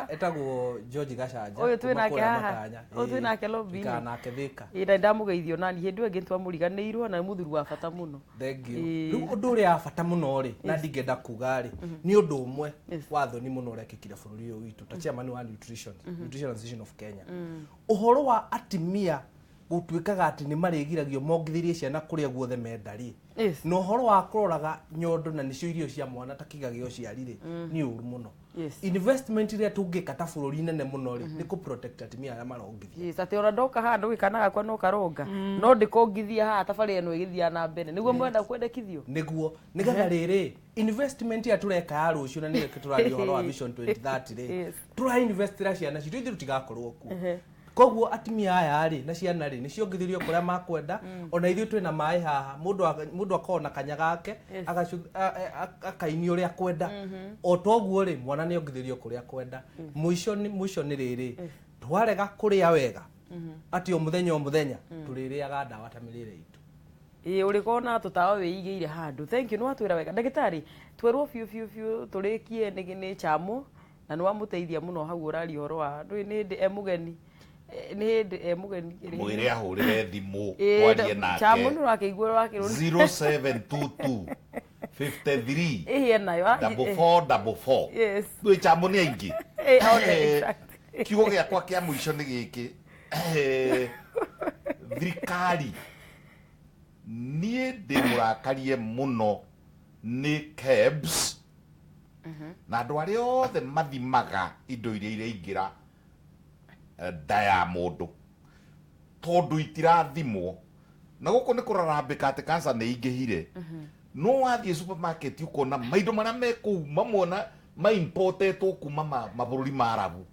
[SPEAKER 3] Etagwo George Gacanja.
[SPEAKER 1] Ũyũ twĩ nake haha. Ũyũ twĩ nake lobby-inĩ.
[SPEAKER 3] Ikanake Thika.
[SPEAKER 1] Na ndamũgeithio nani hĩndĩ ĩyo ĩngĩ nĩtwamũriganĩirwo na nĩ mũthuri wa bata mũno.
[SPEAKER 3] Thengio. Rĩu ũndũ ũrĩa wa bata mũno rĩ na ndingĩenda kuga rĩ nĩ ũndũ ũmwe wa thoni mũno ũrekĩkire bũrũri ũyũ witũ ta chairman wa Nutrition Association of Kenya. Ũhoro wa atimia gũtuĩkaga atĩ nĩ marĩgiragio mongithirie ciana kũrĩa guothe mendari no ũhoro wa kũroraga nyondo na nĩcio irio cia mwana ta kiga gĩa ũciari rĩ nĩ ũru mũno. Investment iria tũngĩka ta bũrũri nene mũno rĩ nĩ kũ protect atimia arĩa marongithia.
[SPEAKER 1] Atĩ ona ndoka handũ gĩkana gakwa no karonga no ndĩkongithia haha tabarĩra ĩno ĩgĩthiaga na mbere nĩguo mwenda kwendekithio
[SPEAKER 3] nĩguo nĩgetha rĩrĩ investment ya tureka ya rũciũ na nĩyo tũraria ũhoro wa vision 2030 rĩ tũrainvestira ciana citũ ithuĩ tũtigakorwo kuo. Koguo atimia aya rĩ na ciana rĩ nĩciongithirio kũrĩa makwenda ona ithuĩ twĩna maĩ haha mũndũ akona kanya gake akaini ũrĩa kwenda o toguo rĩ mwana nĩongithirio kũrĩa kwenda. Mũico nĩ rĩrĩ twarega kũrĩa wega atĩ o mũthenya tũrĩrĩaga ndawa ta mĩrĩre itũ.
[SPEAKER 1] Ũrĩkorwo na tũtawa wĩigĩire handũ. Thank you, nĩ watwĩra wega ndagĩtarĩ. Twerwo biũ tũrĩkie nĩ Chamu na nĩ wamũteithia mũno hau ũraria ũhoro wa nĩ hĩndĩ mũgeni nĩ hĩndĩ mũgeni
[SPEAKER 4] mwĩre ahũrĩre thimũ kwarie nake.
[SPEAKER 1] Chamu nĩ ũrakĩigua
[SPEAKER 4] 0722 53
[SPEAKER 1] ĩhie nayo
[SPEAKER 4] 4444.
[SPEAKER 1] Yes.
[SPEAKER 4] Ndũĩ Chamu nĩ aingĩ. Kiugo gĩakwa kĩa mũico nĩ gĩkĩ. Thirikari niĩ ndĩmũrakarie mũno nĩ KEBS na andũ arĩa othe mathimaga indo iria iraingĩra nda ya mũndũ tondũ itirathimwo na gũkũ nĩ kũrarambĩka atĩ kanca nĩ ingĩhire. No wathiĩ supermarket ukona maindo marĩa me kũu mamwe ma importetwo kuma mabũrũri ma Arabu.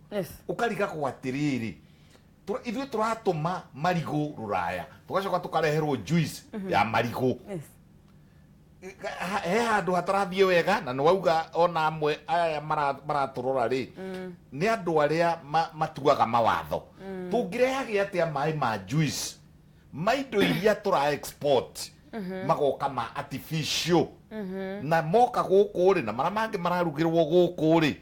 [SPEAKER 4] Ũkarigagwo atĩrĩrĩ ithuĩ tũratũma marigũ Rũraya tũgacoka tũkareherwo juice ya marigũ. He handũ hatarathiĩ wega na nĩwauga ona amwe aya maratũrora rĩ nĩ andũ arĩa matuaga mawatho. Tũngĩrehage atĩa maĩ ma juice maindo iria tũra export magoka ma artificial na moka gũkũ rĩ na marĩa mangĩ mararugĩrwo gũkũ rĩ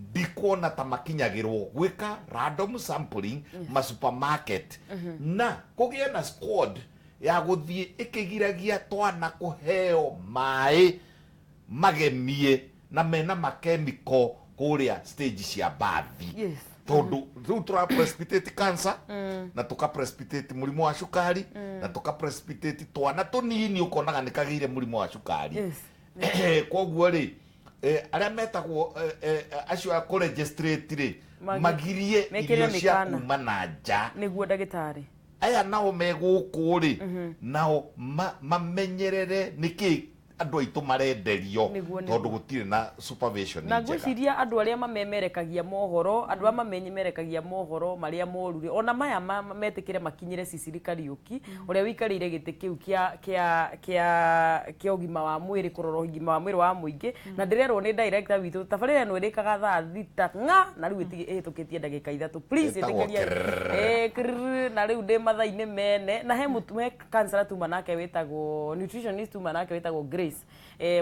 [SPEAKER 4] ndikuona ta makinyagĩrwo gwĩka random sampling ma supermarket na kũgĩe na squad ya gũthiĩ ĩkĩgiragia twana kũheo maĩ magemie na mena makemiko kũrĩa stage cia bathi. Tondũ rĩu tũra precipitate cancer na tũka precipitate mũrimũ wa cukari na tũka precipitate twana tũnini ũkonaga nĩ kagĩire mũrimũ wa cukari. Koguo rĩ arĩa metagwo acio a kũregistrate rĩ magirie irio cia kuma na nja
[SPEAKER 1] nĩguo ndagĩtarĩ
[SPEAKER 4] aya nao me gũkũ rĩ nao mamenyerere nĩkĩ andũ aitũ marenderio tondũ gũtirĩ na supervision
[SPEAKER 1] na ngwĩciria andũ arĩa mamemerekagia mohoro andũ arĩa mamenyemerekagia mohoro marĩa moru rĩ ona maya metĩkĩre makinyĩre Ciciri Kariuki ũrĩa wĩikarĩire gĩtĩ kĩu kĩa ũgima wa mwĩrĩ kũrora ũgima wa mwĩrĩ wa mũingĩ na ndĩrerwo nĩ director witũ tabarĩra ĩno ĩrĩkaga thaa thita na rĩu ĩhĩtũkĩtie ndagĩka ithatũ please ĩtĩkĩria na rĩu ndĩ mathaa-inĩ mene na he cancer tuma nake wĩtagwo nutritionist tuma nake wĩtagwo Grace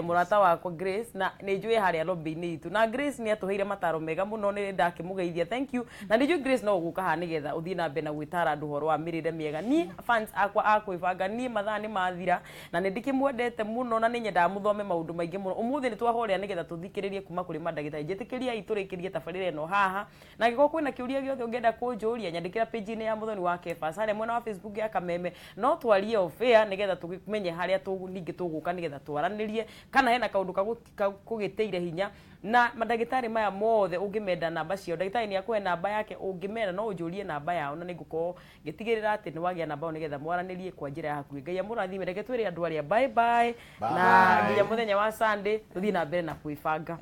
[SPEAKER 1] murata wakwa Grace na nĩ njũĩ harĩa lobby-inĩ itũ na Grace nĩ atũheire mataro mega mũno nĩ ndakĩmũgeithia thank you na nĩ njũĩ Grace no ũgũka haha nĩgetha ũthiĩ na mbere na gwĩtara andũ ũhoro wa mĩrĩre mĩega niĩ fans akwa a Kwibanga niĩ mathaa nĩ mathira na nĩ ndĩkĩmwendete mũno na nĩ nyendaga mũthome maũndũ maingĩ mũno ũmũthĩ nĩ twahorĩa nĩgetha tũthikĩrĩrie kuma kũrĩ mandagĩtarĩ njĩtĩkĩriai tũrĩkĩrie tabarĩra ĩno haha na gĩkorwo kwĩna kĩũria gĩothe ũngĩenda kũnjũria nyandĩkĩra page-inĩ ya mũthoni wa Kebas harĩa mwena wa Facebook ya Kameme no twarie off-air nĩgetha tũmenye harĩa ningĩ tũgũka nĩgetha twaranĩrie kana hena kaũndũ kagũgĩteire hinya na mandagĩtarĩ maya mothe ũngĩmenda namba ciao ndagĩtarĩ nĩ akũhe namba yake ũngĩmenda no ũnjũrie namba yao na nĩngũkorwo ngĩtigĩrĩra atĩ nĩ wagĩa namba yao nĩgetha mwaranĩrie kwa njĩra ya hakuhĩ Ngai amũrathime reke twĩre andũ arĩa bye bye na nginya mũthenya wa Sunday tũthiĩ na mbere na kwĩbanga.